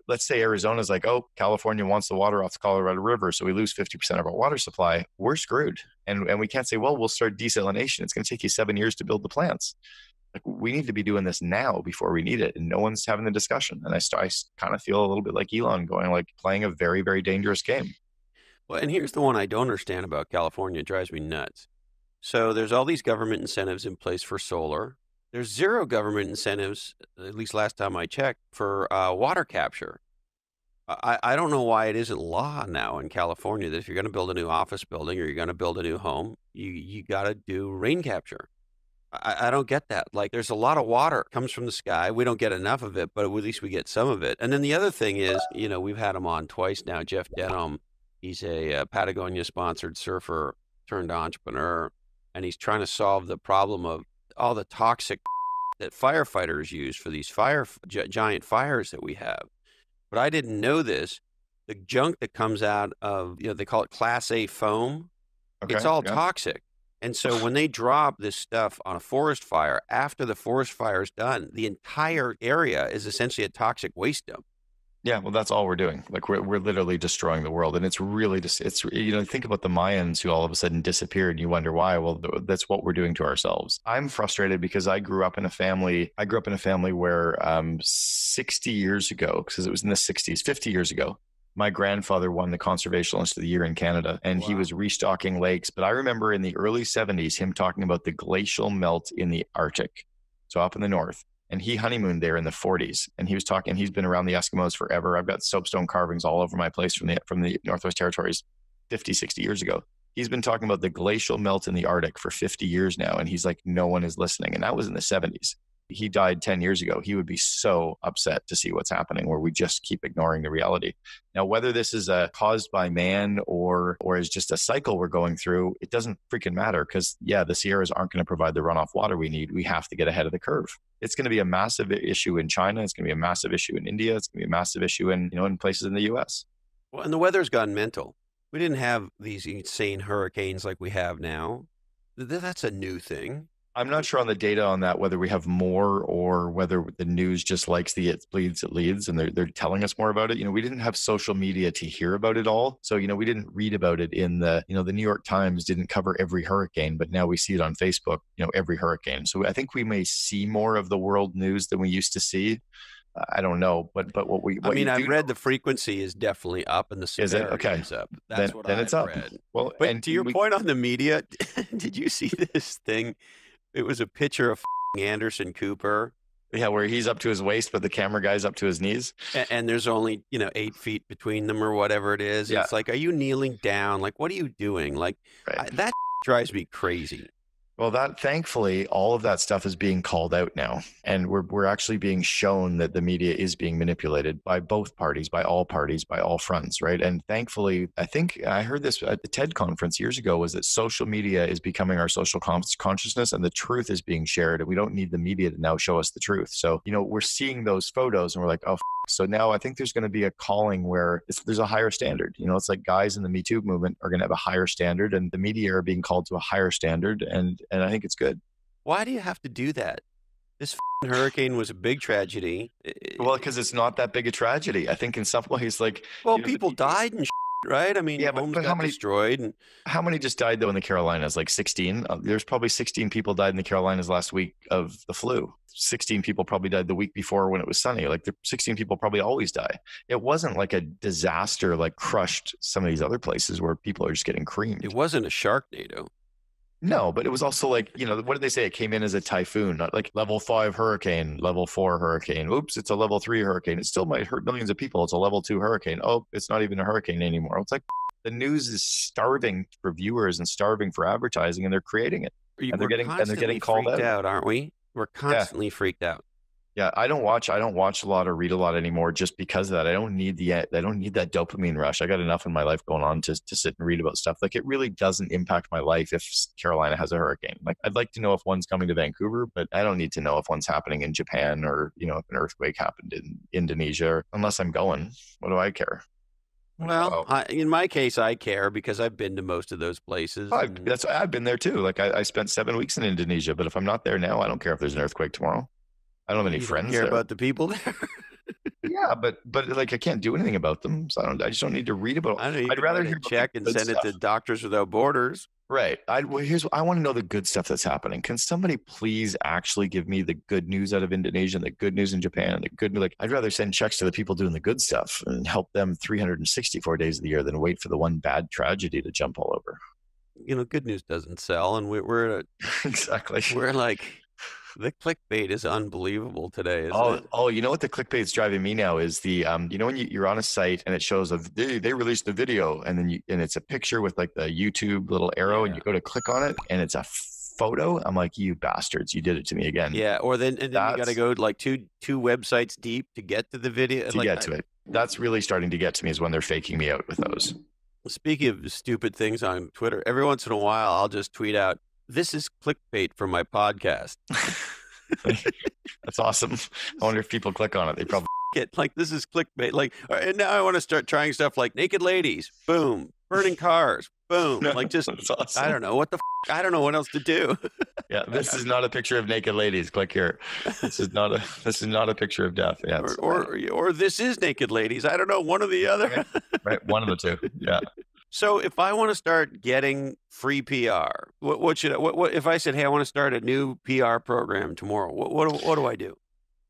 let's say Arizona's like, oh, California wants the water off the Colorado River, so we lose 50% of our water supply. We're screwed. And we can't say, well, we'll start desalination. It's going to take you 7 years to build the plants. Like, we need to be doing this now before we need it. And no one's having the discussion. And I kind of feel a little bit like Elon going, like, playing a very, very dangerous game. Well, and here's the one I don't understand about California. It drives me nuts. So there's all these government incentives in place for solar. There's zero government incentives, at least last time I checked, for water capture. I don't know why it isn't law now in California that if you're going to build a new office building or you're going to build a new home, you got to do rain capture. I don't get that. Like, there's a lot of water comes from the sky. We don't get enough of it, but at least we get some of it. And then the other thing is, we've had him on twice now, Jeff Denham. He's a Patagonia-sponsored surfer turned entrepreneur, and he's trying to solve the problem of all the toxic that firefighters use for these giant fires that we have. But I didn't know this. The junk that comes out of, they call it Class A foam. Okay, it's all toxic. And so when they drop this stuff on a forest fire, after the forest fire is done, the entire area is essentially a toxic waste dump. Yeah, well, that's all we're doing. Like, we're literally destroying the world. And it's really just, think about the Mayans who all of a sudden disappeared and you wonder why. Well, that's what we're doing to ourselves. I'm frustrated because I grew up in a family where 60 years ago, because it was in the 60s, 50 years ago, my grandfather won the Conservationist of the Year in Canada, and he was restocking lakes. But I remember in the early 70s, him talking about the glacial melt in the Arctic, so up in the north. And he honeymooned there in the 40s. And he was talking, he's been around the Eskimos forever. I've got soapstone carvings all over my place from the Northwest Territories 50, 60 years ago. He's been talking about the glacial melt in the Arctic for 50 years now. And he's like, no one is listening. And that was in the 70s. He died 10 years ago. He would be so upset to see what's happening where we just keep ignoring the reality. Now, whether this is caused by man or is just a cycle we're going through, it doesn't freaking matter because, the Sierras aren't going to provide the runoff water we need. We have to get ahead of the curve. It's going to be a massive issue in China. It's going to be a massive issue in India. It's going to be a massive issue in places in the U.S. Well, and the weather's gone mental. We didn't have these insane hurricanes like we have now. That's a new thing. I'm not sure on the data on that, whether we have more or whether the news just likes the it bleeds, it leads, and they're telling us more about it. We didn't have social media to hear about it all. So, we didn't read about it in the New York Times didn't cover every hurricane, but now we see it on Facebook, every hurricane. So I think we may see more of the world news than we used to see. I don't know, but I've read the frequency is definitely up and the severity is up. That's what I've read. Well, but and to your point on the media, did you see this thing? It was a picture of Anderson Cooper. Yeah, where he's up to his waist, but the camera guy's up to his knees. And there's only, 8 feet between them or whatever it is. Yeah. It's like, are you kneeling down? Like, what are you doing? Like, that drives me crazy. Well, thankfully, all of that stuff is being called out now. And we're actually being shown that the media is being manipulated by both parties, by all fronts, right? And thankfully, I think I heard this at the TED conference years ago, was that social media is becoming our social consciousness and the truth is being shared. And we don't need the media to now show us the truth. So, we're seeing those photos and we're like, oh, so now I think there's going to be a calling where there's a higher standard. It's like guys in the Me Too movement are going to have a higher standard and the media are being called to a higher standard. And I think it's good. Why do you have to do that? This hurricane was a big tragedy. Well, because it's not that big a tragedy. I think in some ways, people died and right? I mean, homes got destroyed. And how many just died though in the Carolinas? Like 16? There's probably 16 people died in the Carolinas last week of the flu. 16 people probably died the week before when it was sunny. Like the 16 people probably always die. It wasn't like a disaster, like crushed some of these other places where people are just getting creamed. It wasn't a Sharknado. No, but it was also like, what did they say? It came in as a typhoon, not like level 5 hurricane, level 4 hurricane. Oops, it's a level 3 hurricane. It still might hurt millions of people. It's a level 2 hurricane. Oh, it's not even a hurricane anymore. It's like the news is starving for viewers and starving for advertising, and they're creating it. And they're getting called out, aren't we? We're constantly freaked out. Yeah, I don't watch a lot or read a lot anymore just because of that. I don't need that dopamine rush. I got enough in my life going on to sit and read about stuff. Like, it really doesn't impact my life if Carolina has a hurricane. Like, I'd like to know if one's coming to Vancouver, but I don't need to know if one's happening in Japan or, if an earthquake happened in Indonesia, unless I'm going. What do I care? Well, in my case, I care because I've been to most of those places. I've been there too. Like, I spent 7 weeks in Indonesia, but if I'm not there now, I don't care if there's an earthquake tomorrow. I don't have any friends care there. About the people there. Yeah, but like, I can't do anything about them. So I just don't need to read about. I know. I'd rather check and send it to Doctors Without Borders. Right. I want to know the good stuff that's happening. Can somebody please actually give me the good news out of Indonesia and the good news in Japan and the good news? Like, I'd rather send checks to the people doing the good stuff and help them 364 days of the year than wait for the one bad tragedy to jump all over. Good news doesn't sell, and we're Exactly. We're like, the clickbait is unbelievable today, isn't it? Oh, you know what the clickbait's driving me now is the when you're on a site and it shows they released the video and then and it's a picture with like the YouTube little arrow and you go to click on it and it's a photo. I'm like, you bastards, you did it to me again. Yeah, then you got to go like two websites deep to get to the video. To it. That's really starting to get to me is when they're faking me out with those. Speaking of stupid things on Twitter, every once in a while I'll just tweet out, "This is clickbait for my podcast." That's awesome. I wonder if people click on it. They probably get like, this is clickbait. Like, and now I want to start trying stuff like naked ladies, boom, burning cars, boom. Like, just awesome. I don't know what the I don't know what else to do. Yeah, this is not a picture of naked ladies. Click here. This is not a picture of death. Yeah, or this is naked ladies. I don't know, one or the other. Right, one of the two. Yeah. So if I want to start getting free PR, what should what if I said, hey, I want to start a new PR program tomorrow? What do I do?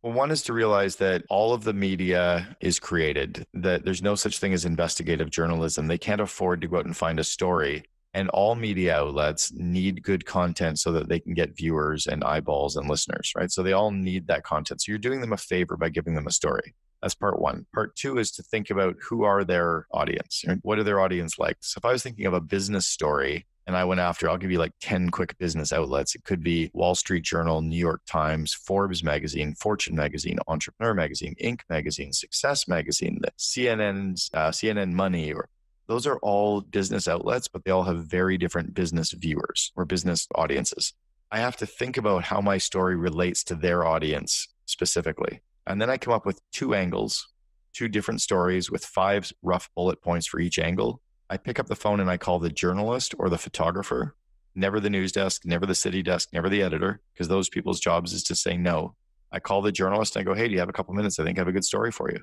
Well, one is to realize that all of the media is created, that there's no such thing as investigative journalism. They can't afford to go out and find a story. And all media outlets need good content so that they can get viewers and eyeballs and listeners, right? So they all need that content. So you're doing them a favor by giving them a story. That's part one. Part two is to think about who are their audience and what are their audience like. So if I was thinking of a business story and I went after, I'll give you like 10 quick business outlets. It could be Wall Street Journal, New York Times, Forbes magazine, Fortune magazine, Entrepreneur magazine, Inc. magazine, Success magazine, the CNN Money, or those are all business outlets, but they all have very different business viewers or business audiences. I have to think about how my story relates to their audience specifically. And then I come up with two angles, two different stories with 5 rough bullet points for each angle. I pick up the phone and I call the journalist or the photographer, never the news desk, never the city desk, never the editor, because those people's jobs is to say no. I call the journalist and I go, hey, do you have a couple minutes? I think I have a good story for you.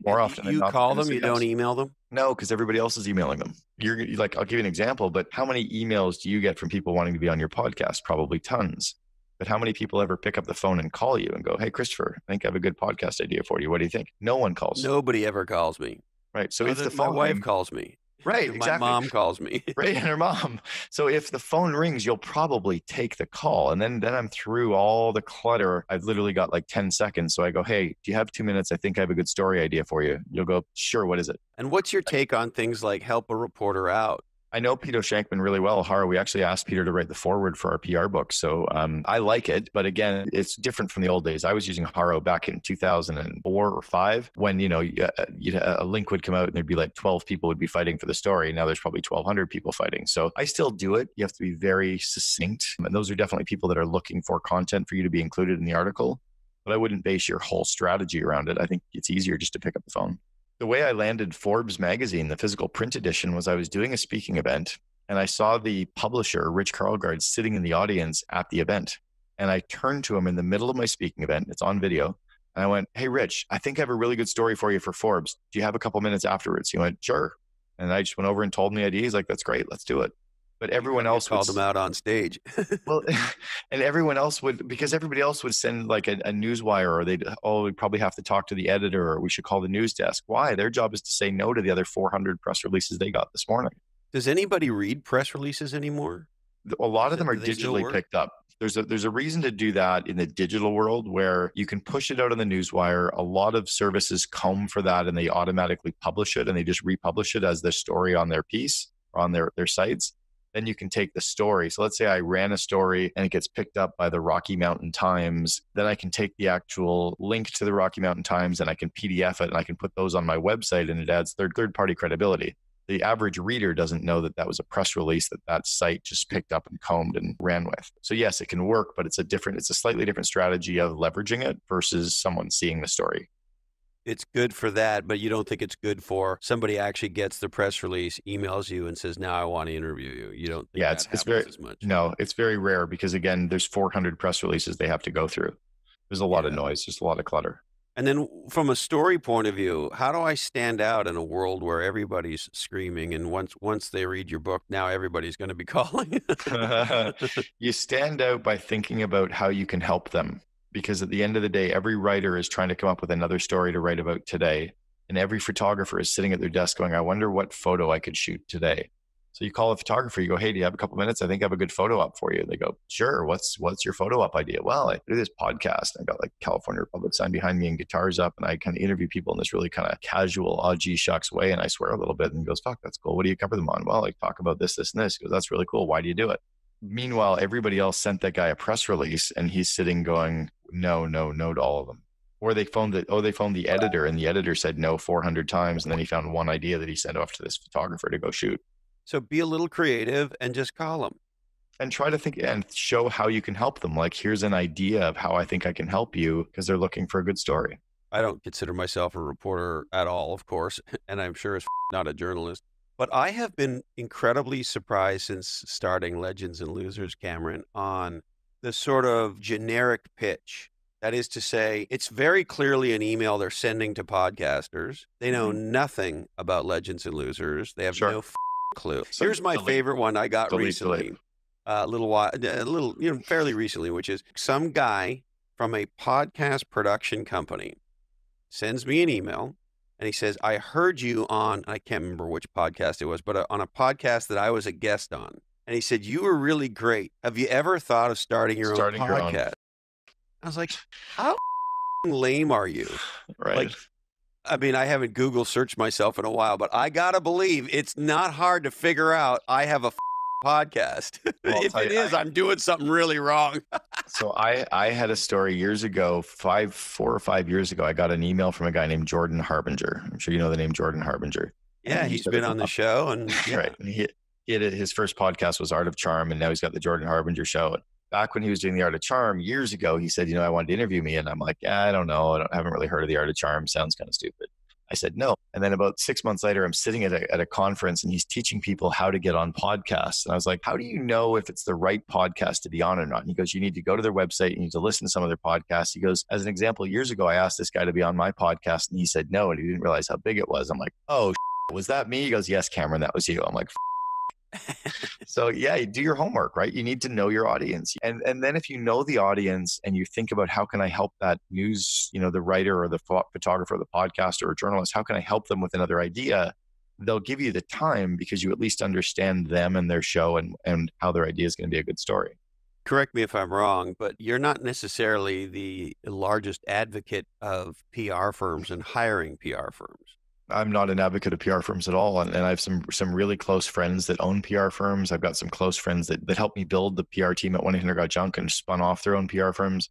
More often than not. You call them, you don't email them? No, because everybody else is emailing them. You're like, I'll give you an example, but how many emails do you get from people wanting to be on your podcast? Probably tons. But how many people ever pick up the phone and call you and go, hey, Christopher, I think I have a good podcast idea for you. What do you think? No one calls. Nobody ever calls me. Right. So if the phone my wife calls me. Right. Exactly. My mom calls me. Right. And her mom. So if the phone rings, you'll probably take the call. And then I'm through all the clutter. I've literally got like 10 seconds. So I go, hey, do you have 2 minutes? I think I have a good story idea for you. You'll go, sure. What is it? And what's your take on things like help a reporter out? I know Peter Shankman really well. Haro, we actually asked Peter to write the foreword for our PR book. So I like it. But again, it's different from the old days. I was using Haro back in 2004 or 5 when, a link would come out and there'd be like 12 people would be fighting for the story. Now there's probably 1,200 people fighting. So I still do it. You have to be very succinct. And those are definitely people that are looking for content for you to be included in the article. But I wouldn't base your whole strategy around it. I think it's easier just to pick up the phone. The way I landed Forbes magazine, the physical print edition, was I was doing a speaking event and I saw the publisher, Rich Karlgaard, sitting in the audience at the event. And I turned to him in the middle of my speaking event. It's on video. And I went, hey, Rich, I think I have a really good story for you for Forbes. Do you have a couple minutes afterwards? He went, sure. And I just went over and told him the idea. He's like, that's gread. Let's do it. But everyone else called him out on stage. Well, and everyone else would, because everybody else would send like a newswire, or we'd probably have to talk to the editor, or we should call the news desk. Why? Their job is to say no to the other 400 press releases they got this morning. Does anybody read press releases anymore? A lot of them are digitally picked up. There's a reason to do that in the digital world where you can push it out on the newswire. A lot of services comb for that and they automatically publish it and they just republish it as their story on their piece or on their sites. Then you can take the story. So let's say I ran a story and it gets picked up by the Rocky Mountain Times. Then I can take the actual link to the Rocky Mountain Times and I can PDF it and I can put those on my website and it adds third-party credibility. The average reader doesn't know that that was a press release that site just picked up and combed and ran with. So yes, it can work, but it's a slightly different strategy of leveraging it versus someone seeing the story. It's good for that, but you don't think it's good for somebody actually gets the press release, emails you and says, now I want to interview you. You don't think it's very, as much. No, it's very rare because again, there's 400 press releases they have to go through. There's a lot of noise, just a lot of clutter. And then from a story point of view, how do I stand out in a world where everybody's screaming and once they read your book, now everybody's going to be calling? You stand out by thinking about how you can help them. Because at the end of the day, every writer is trying to come up with another story to write about today. And every photographer is sitting at their desk going, I wonder what photo I could shoot today. So you call a photographer, you go, hey, do you have a couple minutes? I think I have a good photo up for you. They go, sure. What's your photo up idea? Well, I do this podcast. I got like California Republic sign behind me and guitars up. And I kind of interview people in this really kind of casual, oh, gee, shucks way. And I swear a little bit. And he goes, fuck, that's cool. What do you cover them on? Well, I talk about this, this, and this. He goes, that's really cool. Why do you do it? Meanwhile, everybody else sent that guy a press release and he's sitting going, no to all of them. Or they phoned the editor and the editor said no 400 times. And then he found one idea that he sent off to this photographer to go shoot. So be a little creative and just call them. And try to think and show how you can help them. Like, here's an idea of how I think I can help you because they're looking for a good story. I don't consider myself a reporter at all, of course, and I'm sure it's not a journalist. But I have been incredibly surprised since starting Legends and Losers, Cameron, on the sort of generic pitch. That is to say, it's very clearly an email they're sending to podcasters. They know nothing about Legends and Losers. They have no clue. So here's my favorite one I got recently, fairly recently, which is some guy from a podcast production company sends me an email and he says, I heard you on, I can't remember which podcast it was, but on a podcast that I was a guest on. And he said, you were really great. Have you ever thought of starting your own podcast? I was like, how lame are you? Right. Like, I mean, I haven't Google searched myself in a while, but I got to believe it's not hard to figure out I have a podcast. Well, if it is, I'm doing something really wrong. So I had a story years ago, 4 or 5 years ago. I got an email from a guy named Jordan Harbinger. I'm sure you know the name Jordan Harbinger. Yeah, he's been on the show. And right. And he had his first podcast was Art of Charm, and now he's got the Jordan Harbinger show. Back when he was doing the Art of Charm years ago, he said, I wanted to interview me. And I'm like, I don't know. I haven't really heard of the Art of Charm. Sounds kind of stupid. I said, no. And then about 6 months later, I'm sitting at a conference and he's teaching people how to get on podcasts. And I was like, how do you know if it's the right podcast to be on or not? And he goes, you need to go to their website. You need to listen to some of their podcasts. He goes, as an example, years ago, I asked this guy to be on my podcast and he said no. And he didn't realize how big it was. I'm like, oh, was that me? He goes, yes, Cameron, that was you. I'm like, so yeah, do your homework, right? You need to know your audience. And then if you know the audience and you think about how can I help that news, the writer or the photographer or the podcaster or journalist, how can I help them with another idea? They'll give you the time because you at least understand them and their show and how their idea is going to be a good story. Correct me if I'm wrong, but you're not necessarily the largest advocate of PR firms and hiring PR firms. I'm not an advocate of PR firms at all. And I have some really close friends that own PR firms. I've got some close friends that helped me build the PR team at 1-800-GOT-JUNK and spun off their own PR firms.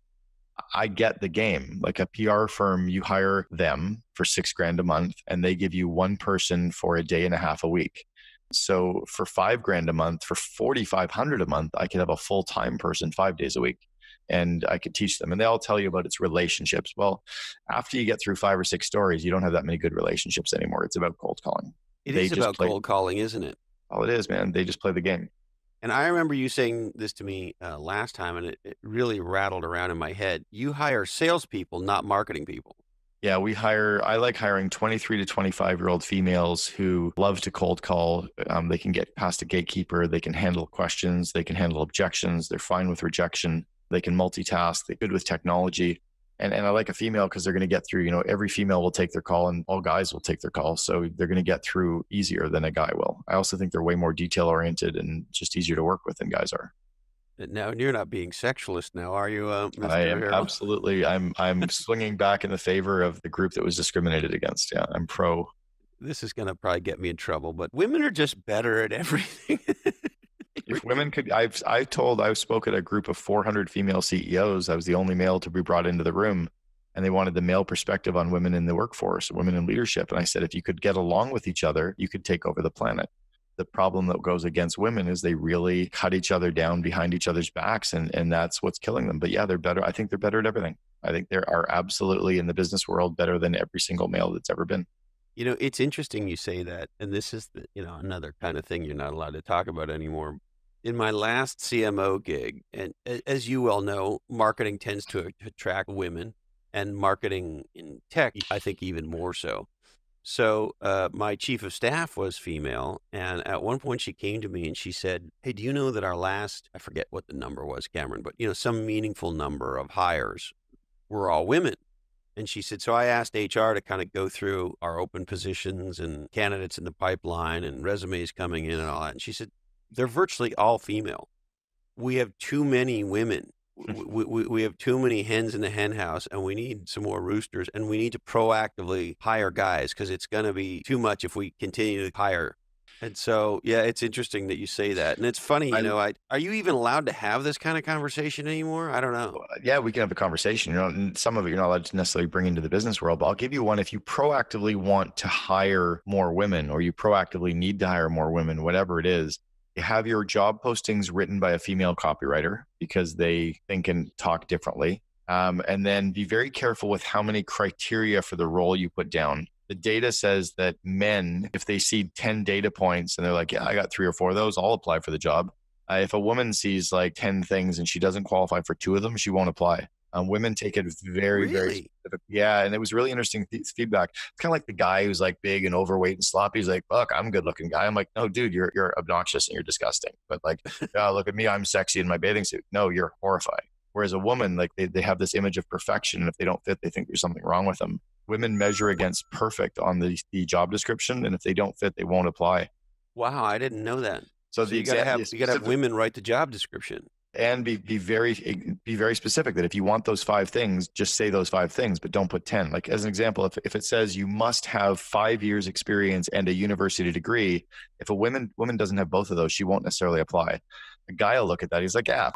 I get the game. Like a PR firm, you hire them for $6,000 a month and they give you one person for a day and a half a week. So for $5,000 a month, for $4,500 a month, I could have a full-time person 5 days a week. And I could teach them. And they all tell you about its relationships. Well, after you get through 5 or 6 stories, you don't have that many good relationships anymore. It's about cold calling. It is about cold calling, isn't it? All it is, man. They just play the game. And I remember you saying this to me last time, and it really rattled around in my head. You hire salespeople, not marketing people. Yeah, I like hiring 23 to 25-year-old females who love to cold call. They can get past a gatekeeper. They can handle questions. They can handle objections. They're fine with rejection. They can multitask. They're good with technology. And I like a female because they're going to get through, every female will take their call and all guys will take their call. So they're going to get through easier than a guy will. I also think they're way more detail oriented and just easier to work with than guys are. Now, you're not being sexualist now, are you, Mr. I am Herold? absolutely. I'm swinging back in the favor of the group that was discriminated against. Yeah, I'm pro. This is going to probably get me in trouble, but women are just better at everything. If women could, I've spoke at a group of 400 female CEOs. I was the only male to be brought into the room, and they wanted the male perspective on women in the workforce, women in leadership. And I said, if you could get along with each other, you could take over the planet. The problem that goes against women is they really cut each other down behind each other's backs, and that's what's killing them. But yeah, they're better. I think they're better at everything. I think they are absolutely in the business world better than every single male that's ever been. It's interesting you say that, and this is another kind of thing you're not allowed to talk about anymore. In my last CMO gig, and as you well know, marketing tends to attract women. and marketing in tech, I think even more so. So my chief of staff was female, and at one point she came to me and she said, "Hey, do you know that our last, I forget what the number was, Cameron, but some meaningful number of hires were all women?" And she said, so I asked HR to kind of go through our open positions and candidates in the pipeline and resumes coming in and all that. And she said, they're virtually all female. We have too many women. We have too many hens in the hen house, and we need some more roosters, and we need to proactively hire guys because it's going to be too much if we continue to hire. And so, yeah, it's interesting that you say that. And it's funny, are you even allowed to have this kind of conversation anymore? I don't know. Yeah, we can have a conversation. And some of it you're not allowed to necessarily bring into the business world, but I'll give you one. If you proactively want to hire more women, or you proactively need to hire more women, whatever it is, you have your job postings written by a female copywriter because they think and talk differently. And then be very careful with how many criteria for the role you put down. The data says that men, if they see 10 data points and they're like, yeah, I got 3 or 4 of those, I'll apply for the job. If a woman sees like 10 things and she doesn't qualify for 2 of them, she won't apply. Women take it very, very specific. Yeah. And it was really interesting feedback. It's kind of like the guy who's like big and overweight and sloppy. He's like, look, I'm a good looking guy. I'm like, no, dude, you're obnoxious and you're disgusting. But like, oh, look at me, I'm sexy in my bathing suit. No, you're horrifying. Whereas a woman, like they have this image of perfection. And if they don't fit, they think there's something wrong with them. Women measure against perfect on the job description. And if they don't fit, they won't apply. Wow. I didn't know that. So you got to have women write the job description. And be very specific that if you want those 5 things, just say those 5 things, but don't put 10. Like as an example, if it says you must have 5 years experience and a university degree, if a woman doesn't have both of those, she won't necessarily apply. A guy will look at that. He's like, yeah,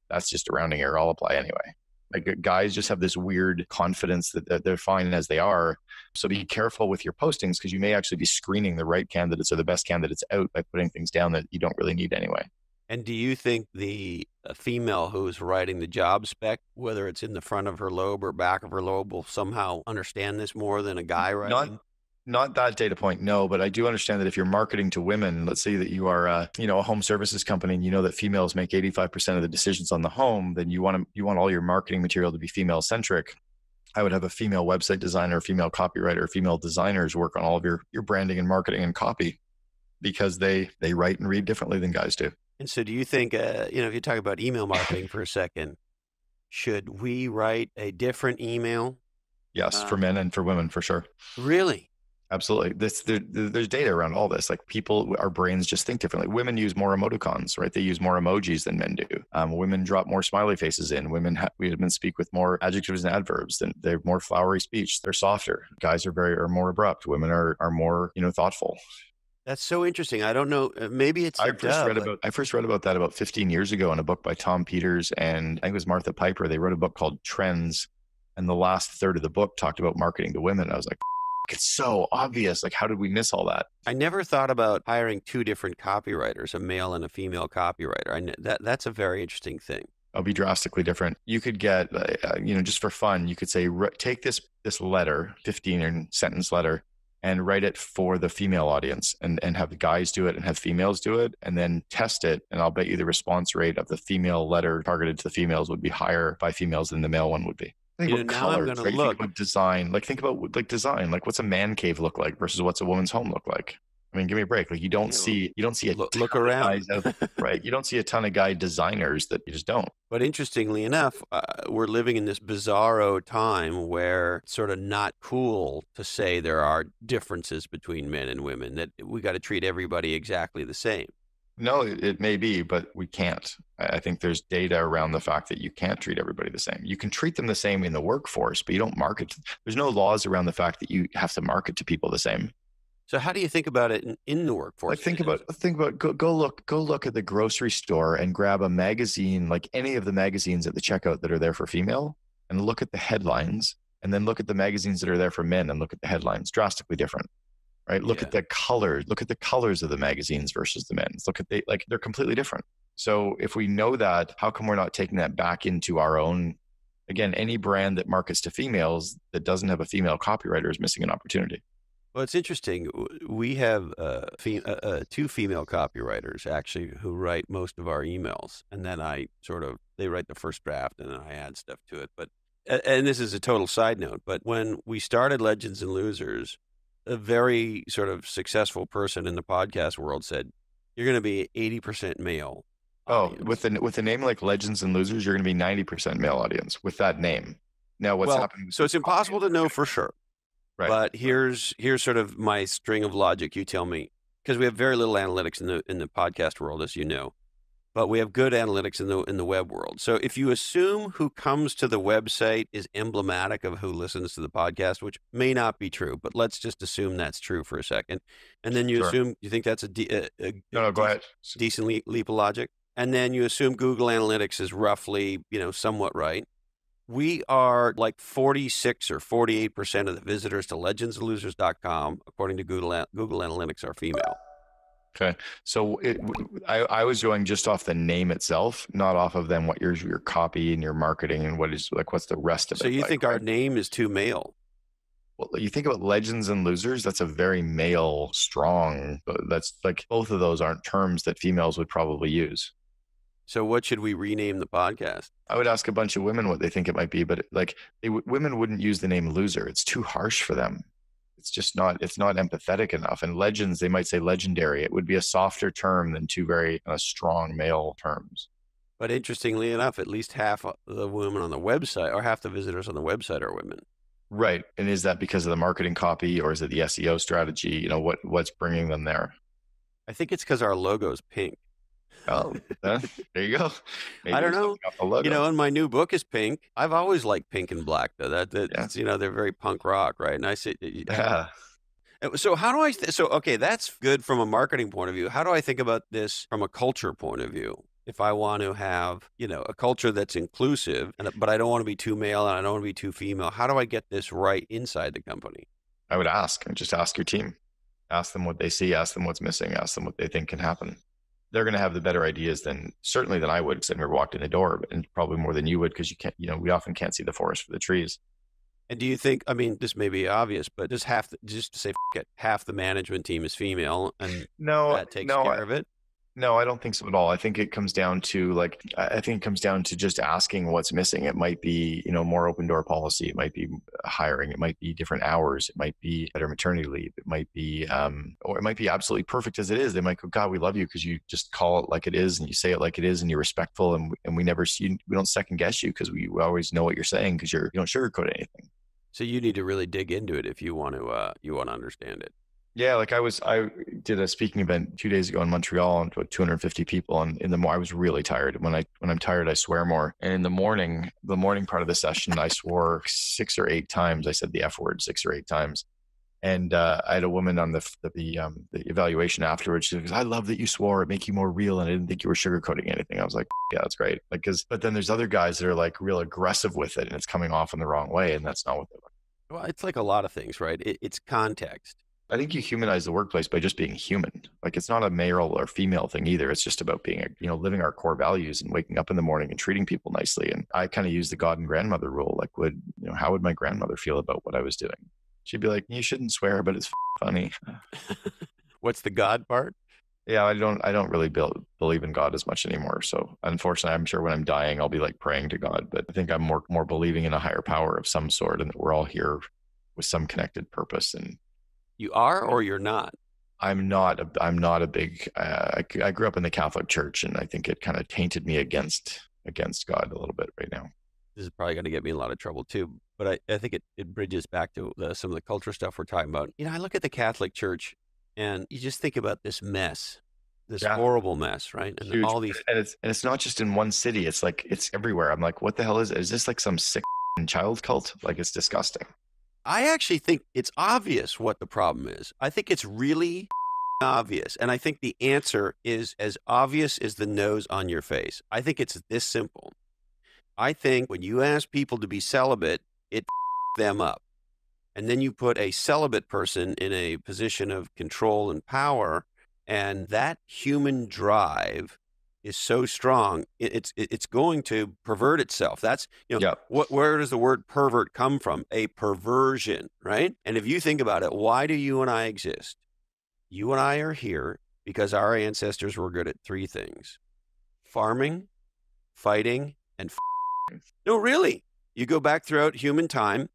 that's just a rounding error. I'll apply anyway. Like guys just have this weird confidence that they're fine as they are. So be careful with your postings because you may actually be screening the right candidates or the best candidates out by putting things down that you don't really need anyway. And do you think the female who's writing the job spec, whether it's in the front of her lobe or back of her lobe, will somehow understand this more than a guy writing? Not that data point, no, but I do understand that if you're marketing to women, let's say that you are a home services company and you know that females make 85% of the decisions on the home, then you want all your marketing material to be female centric. I would have a female website designer, female copywriter, female designers work on all of your branding and marketing and copy because they write and read differently than guys do. And so do you think, if you talk about email marketing for a second, should we write a different email? Yes, for men and for women, for sure. Really? Absolutely. There's data around all this. Like our brains just think differently. Women use more emoticons, right? They use more emojis than men do. Women drop more smiley faces in. Women speak with more adjectives and adverbs. They're more flowery speech. They're softer. Guys are more abrupt. Women are more, thoughtful. That's so interesting. I don't know. Maybe it's I first read about that about 15 years ago in a book by Tom Peters and I think it was Martha Piper. They wrote a book called Trends. And the last third of the book talked about marketing to women. I was like, it's so obvious. Like, how did we miss all that? I never thought about hiring 2 different copywriters, a male and a female copywriter. That's a very interesting thing. It'll be drastically different. You could get, just for fun, you could say, take this letter, 15-sentence letter, and write it for the female audience and have the guys do it and have females do it and then test it. And I'll bet you the response rate of the female letter targeted to the females would be higher by females than the male one would be. Think about colors, right? Think about design. Think about design. Like what's a man cave look like versus what's a woman's home look like? I mean, give me a break. Like you don't see a look around, right? You don't see a ton of guy designers that you just don't. But interestingly enough, we're living in this bizarro time where it's sort of not cool to say there are differences between men and women, that we got to treat everybody exactly the same. No, it may be, but we can't. I think there's data around the fact that you can't treat everybody the same. You can treat them the same in the workforce, but you don't market. There's no laws around the fact that you have to market to people the same. So how do you think about it in the workforce? Like think about go look at the grocery store and grab a magazine, like any of the magazines at the checkout that are there for female, and look at the headlines, and then look at the magazines that are there for men and look at the headlines. Drastically different. Right? Look at the colors. Look at the colors of the magazines versus the men's. Look at they're completely different. So if we know that, how come we're not taking that back into our own? Again, any brand that markets to females that doesn't have a female copywriter is missing an opportunity. Well, it's interesting. We have 2 female copywriters actually who write most of our emails, and then they write the first draft, and then I add stuff to it. But and this is a total side note, but when we started Legends and Losers, a very sort of successful person in the podcast world said, you're going to be 80% male audience. With a name like Legends and Losers, you're going to be 90% male audience with that name. Now, what's happening? So it's impossible to know for sure. Right. But here's sort of my string of logic. You tell me, because we have very little analytics in the podcast world, as you know, but we have good analytics in the web world. So if you assume who comes to the website is emblematic of who listens to the podcast, which may not be true, but let's just assume that's true for a second, and then you assume you think that's go ahead. Decent leap of logic, and then you assume Google Analytics is roughly somewhat right. We are like 46 or 48% of the visitors to legendsandlosers.com, according to Google Analytics, are female. Okay. So I was going just off the name itself, not off of then what your copy and your marketing and what's the rest of it. So you think our name is too male? Well, you think about Legends and Losers, that's a very male strong, that's like both of those aren't terms that females would probably use. So what should we rename the podcast? I would ask a bunch of women what they think it might be, but women wouldn't use the name loser. It's too harsh for them. It's just not empathetic enough. And legends, they might say legendary. It would be a softer term than two very strong male terms. But interestingly enough, at least half of the women on the website, or half the visitors on the website, are women. Right. And is that because of the marketing copy, or is it the SEO strategy? What's bringing them there? I think it's because our logo is pink. Oh, there you go. Maybe I don't know. And my new book is pink. I've always liked pink and black, though. They're very punk rock, right? And I say, yeah. So how do I? Okay, that's good from a marketing point of view. How do I think about this from a culture point of view? If I want to have, a culture that's inclusive, but I don't want to be too male and I don't want to be too female, how do I get this right inside the company? I would ask your team. Ask them what they see. Ask them what's missing. Ask them what they think can happen. They're going to have the better ideas than I would, because I've never walked in the door, and probably more than you would, because you can't, we often can't see the forest for the trees. And do you think, this may be obvious, but half the management team is female, and that takes care of it? No, I don't think so at all. I think it comes down to just asking what's missing. It might be, more open door policy. It might be hiring. It might be different hours. It might be better maternity leave. It might be, or it might be absolutely perfect as it is. They might go, God, we love you because you just call it like it is and you say it like it is and you're respectful, and we don't second guess you because we always know what you're saying because you don't sugarcoat anything. So you need to really dig into it if you want to understand it. Yeah, like I did a speaking event 2 days ago in Montreal, and about 250 people. And I was really tired. When I'm tired, I swear more. And in the morning part of the session, I swore 6 or 8 times. I said the F word 6 or 8 times. And I had a woman on the evaluation afterwards. She goes, "I love that you swore. It make you more real, and I didn't think you were sugarcoating anything." I was like, "Yeah, that's great." But then there's other guys that are like real aggressive with it, and it's coming off in the wrong way, and that's not what they're like. Well, it's like a lot of things, right? It's context. I think you humanize the workplace by just being human. Like, it's not a male or female thing either. It's just about being, living our core values and waking up in the morning and treating people nicely. And I kind of use the God and grandmother rule. Like, how would my grandmother feel about what I was doing? She'd be like, "You shouldn't swear, but it's funny." What's the God part? Yeah, I don't really believe in God as much anymore. So unfortunately, I'm sure when I'm dying, I'll be like praying to God. But I think I'm more believing in a higher power of some sort, and that we're all here with some connected purpose. And you are, or you're not? I'm not a big, I grew up in the Catholic Church, and I think it kind of tainted me against God a little bit right now. This is probably going to get me in a lot of trouble too, but I think it bridges back to some of the culture stuff we're talking about. I look at the Catholic Church, and you just think about this mess, this horrible mess, right? And huge. All these, and it's not just in one city. It's like, it's everywhere. I'm like, what the hell is this like some sick child cult? Like, it's disgusting. I actually think it's obvious what the problem is. I think it's really obvious. And I think the answer is as obvious as the nose on your face. I think it's this simple. I think when you ask people to be celibate, it them up. And then you put a celibate person in a position of control and power, and that human drive is so strong, it's going to pervert itself. That's, where does the word pervert come from? A perversion, right? And if you think about it, why do you and I exist? You and I are here because our ancestors were good at 3 things: farming, fighting, and No, really. You go back throughout human time,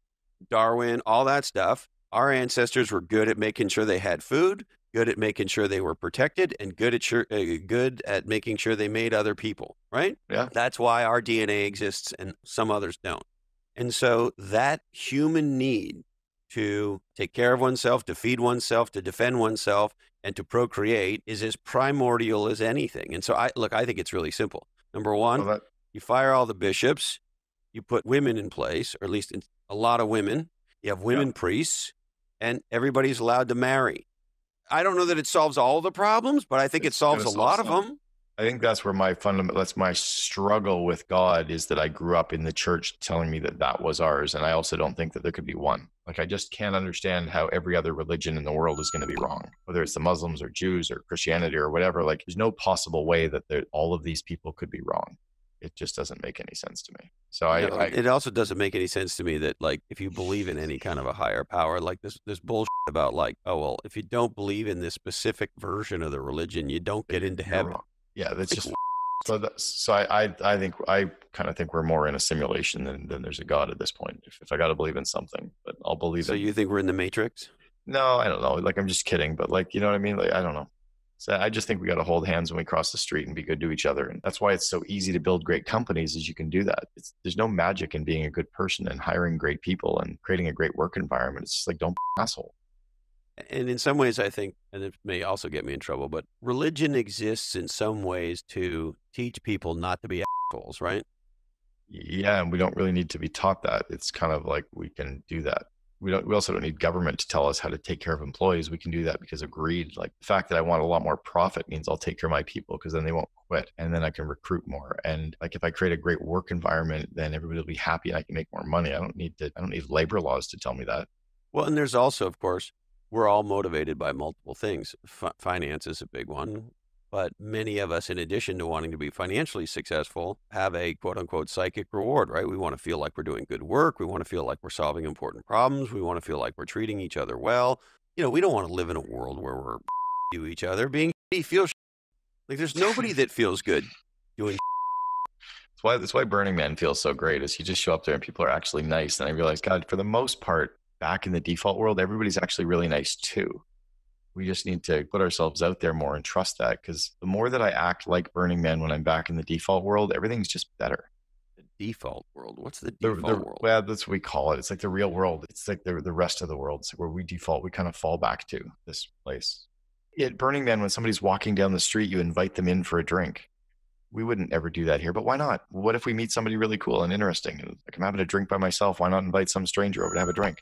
Darwin, all that stuff. Our ancestors were good at making sure they had food, good at making sure they were protected, and good at making sure they made other people, right? Yeah. That's why our DNA exists and some others don't. And so that human need to take care of oneself, to feed oneself, to defend oneself, and to procreate is as primordial as anything. And so I think it's really simple. Number one, you fire all the bishops, you put women in place, or at least a lot of women. You have women priests, and everybody's allowed to marry. I don't know that it solves all the problems, but I think it solves a lot of them. I think that's where that's my struggle with God is that I grew up in the church telling me that was ours. And I also don't think that there could be one. Like, I just can't understand how every other religion in the world is going to be wrong, whether it's the Muslims or Jews or Christianity or whatever. Like, there's no possible way that all of these people could be wrong. It just doesn't make any sense to me. So it also doesn't make any sense to me that, like, if you believe in any kind of a higher power, like this bullshit about, like, oh, well, if you don't believe in this specific version of the religion, you don't get into heaven. Wrong. Yeah, that's just so I kind of think we're more in a simulation than there's a God at this point. If I got to believe in something, but I'll believe. So you think we're in the Matrix? No, I don't know. Like, I'm just kidding, but, like, you know what I mean? Like, I don't know. So I just think we got to hold hands when we cross the street and be good to each other. And that's why it's so easy to build great companies, is you can do that. There's no magic in being a good person and hiring great people and creating a great work environment. It's just like, don't be an asshole. And in some ways, I think, and it may also get me in trouble, but religion exists in some ways to teach people not to be assholes, right? Yeah, and we don't really need to be taught that. It's kind of like we can do that. We also don't need government to tell us how to take care of employees. We can do that because of greed. Like, the fact that I want a lot more profit means I'll take care of my people, because then they won't quit, and then I can recruit more. And, like, if I create a great work environment, then everybody will be happy and I can make more money. I don't need labor laws to tell me that. Well, and there's also, of course, we're all motivated by multiple things. Finance is a big one, but many of us, in addition to wanting to be financially successful, have a quote unquote psychic reward, right? We want to feel like we're doing good work. We want to feel like we're solving important problems. We want to feel like we're treating each other well. You know, we don't want to live in a world where we're to each other. Being feels like there's nobody that feels good doing. That's why Burning Man feels so great, is you just show up there and people are actually nice. And I realize, God, for the most part, back in the default world, everybody's actually really nice too. We just need to put ourselves out there more and trust that, because the more that I act like Burning Man when I'm back in the default world, everything's just better. The default world? What's the default world? Well, that's what we call it. It's like the real world. It's like the rest of the world. It's where we default. We kind of fall back to this place. At Burning Man, when somebody's walking down the street, you invite them in for a drink. We wouldn't ever do that here, but why not? What if we meet somebody really cool and interesting? Like, I'm having a drink by myself. Why not invite some stranger over to have a drink?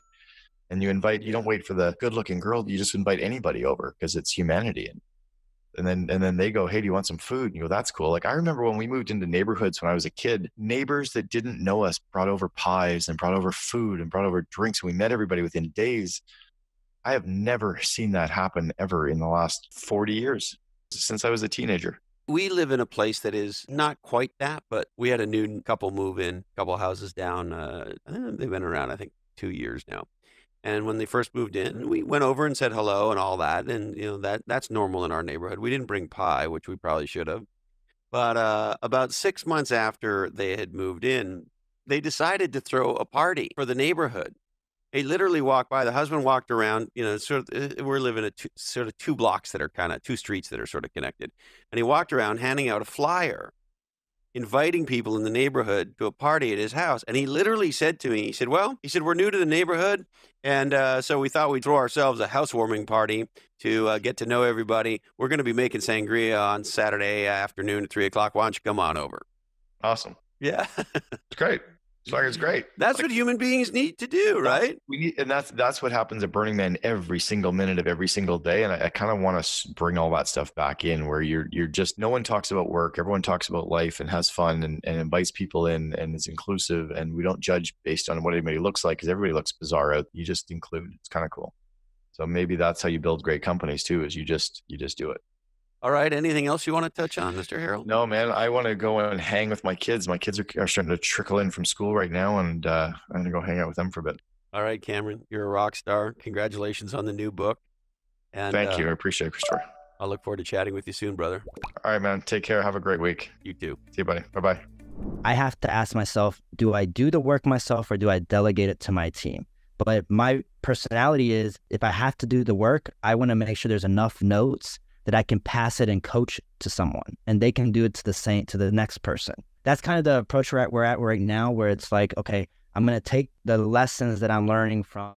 And you don't wait for the good looking girl. You just invite anybody over, because it's humanity. And then they go, hey, do you want some food? And you go, that's cool. Like, I remember when we moved into neighborhoods when I was a kid, neighbors that didn't know us brought over pies and brought over food and brought over drinks. We met everybody within days. I have never seen that happen ever in the last 40 years since I was a teenager. We live in a place that is not quite that, but we had a new couple move in, a couple houses down. They've been around, I think, 2 years now. And when they first moved in, we went over and said hello and all that. And, you know, that's normal in our neighborhood. We didn't bring pie, which we probably should have. But about 6 months after they had moved in, they decided to throw a party for the neighborhood. They literally walked by. The husband walked around, you know, we're living at two blocks that are kind of two streets that are sort of connected. And he walked around handing out a flyer, inviting people in the neighborhood to a party at his house. And he literally said to me, he said, we're new to the neighborhood. And so we thought we'd throw ourselves a housewarming party to get to know everybody. We're going to be making sangria on Saturday afternoon at 3:00. Why don't you come on over? Awesome. Yeah. It's great. It's great. That's what human beings need to do, right? That's what happens at Burning Man every single minute of every single day. And I kind of want to bring all that stuff back in, where you're just, no one talks about work. Everyone talks about life and has fun and invites people in and is inclusive. And we don't judge based on what anybody looks like, because everybody looks bizarre out. You just include. It's kind of cool. So maybe that's how you build great companies too, is you just do it. All right. Anything else you want to touch on, Mr. Herold? No, man. I want to go and hang with my kids. My kids are starting to trickle in from school right now, and I'm going to go hang out with them for a bit. All right, Cameron. You're a rock star. Congratulations on the new book. And thank you. I appreciate it, Christopher. I'll look forward to chatting with you soon, brother. All right, man. Take care. Have a great week. You too. See you, buddy. Bye-bye. I have to ask myself, do I do the work myself or do I delegate it to my team? But my personality is, if I have to do the work, I want to make sure there's enough notes that I can pass it and coach to someone, and they can do it to the next person. That's kind of the approach we're at right now, where it's like, okay, I'm going to take the lessons that I'm learning from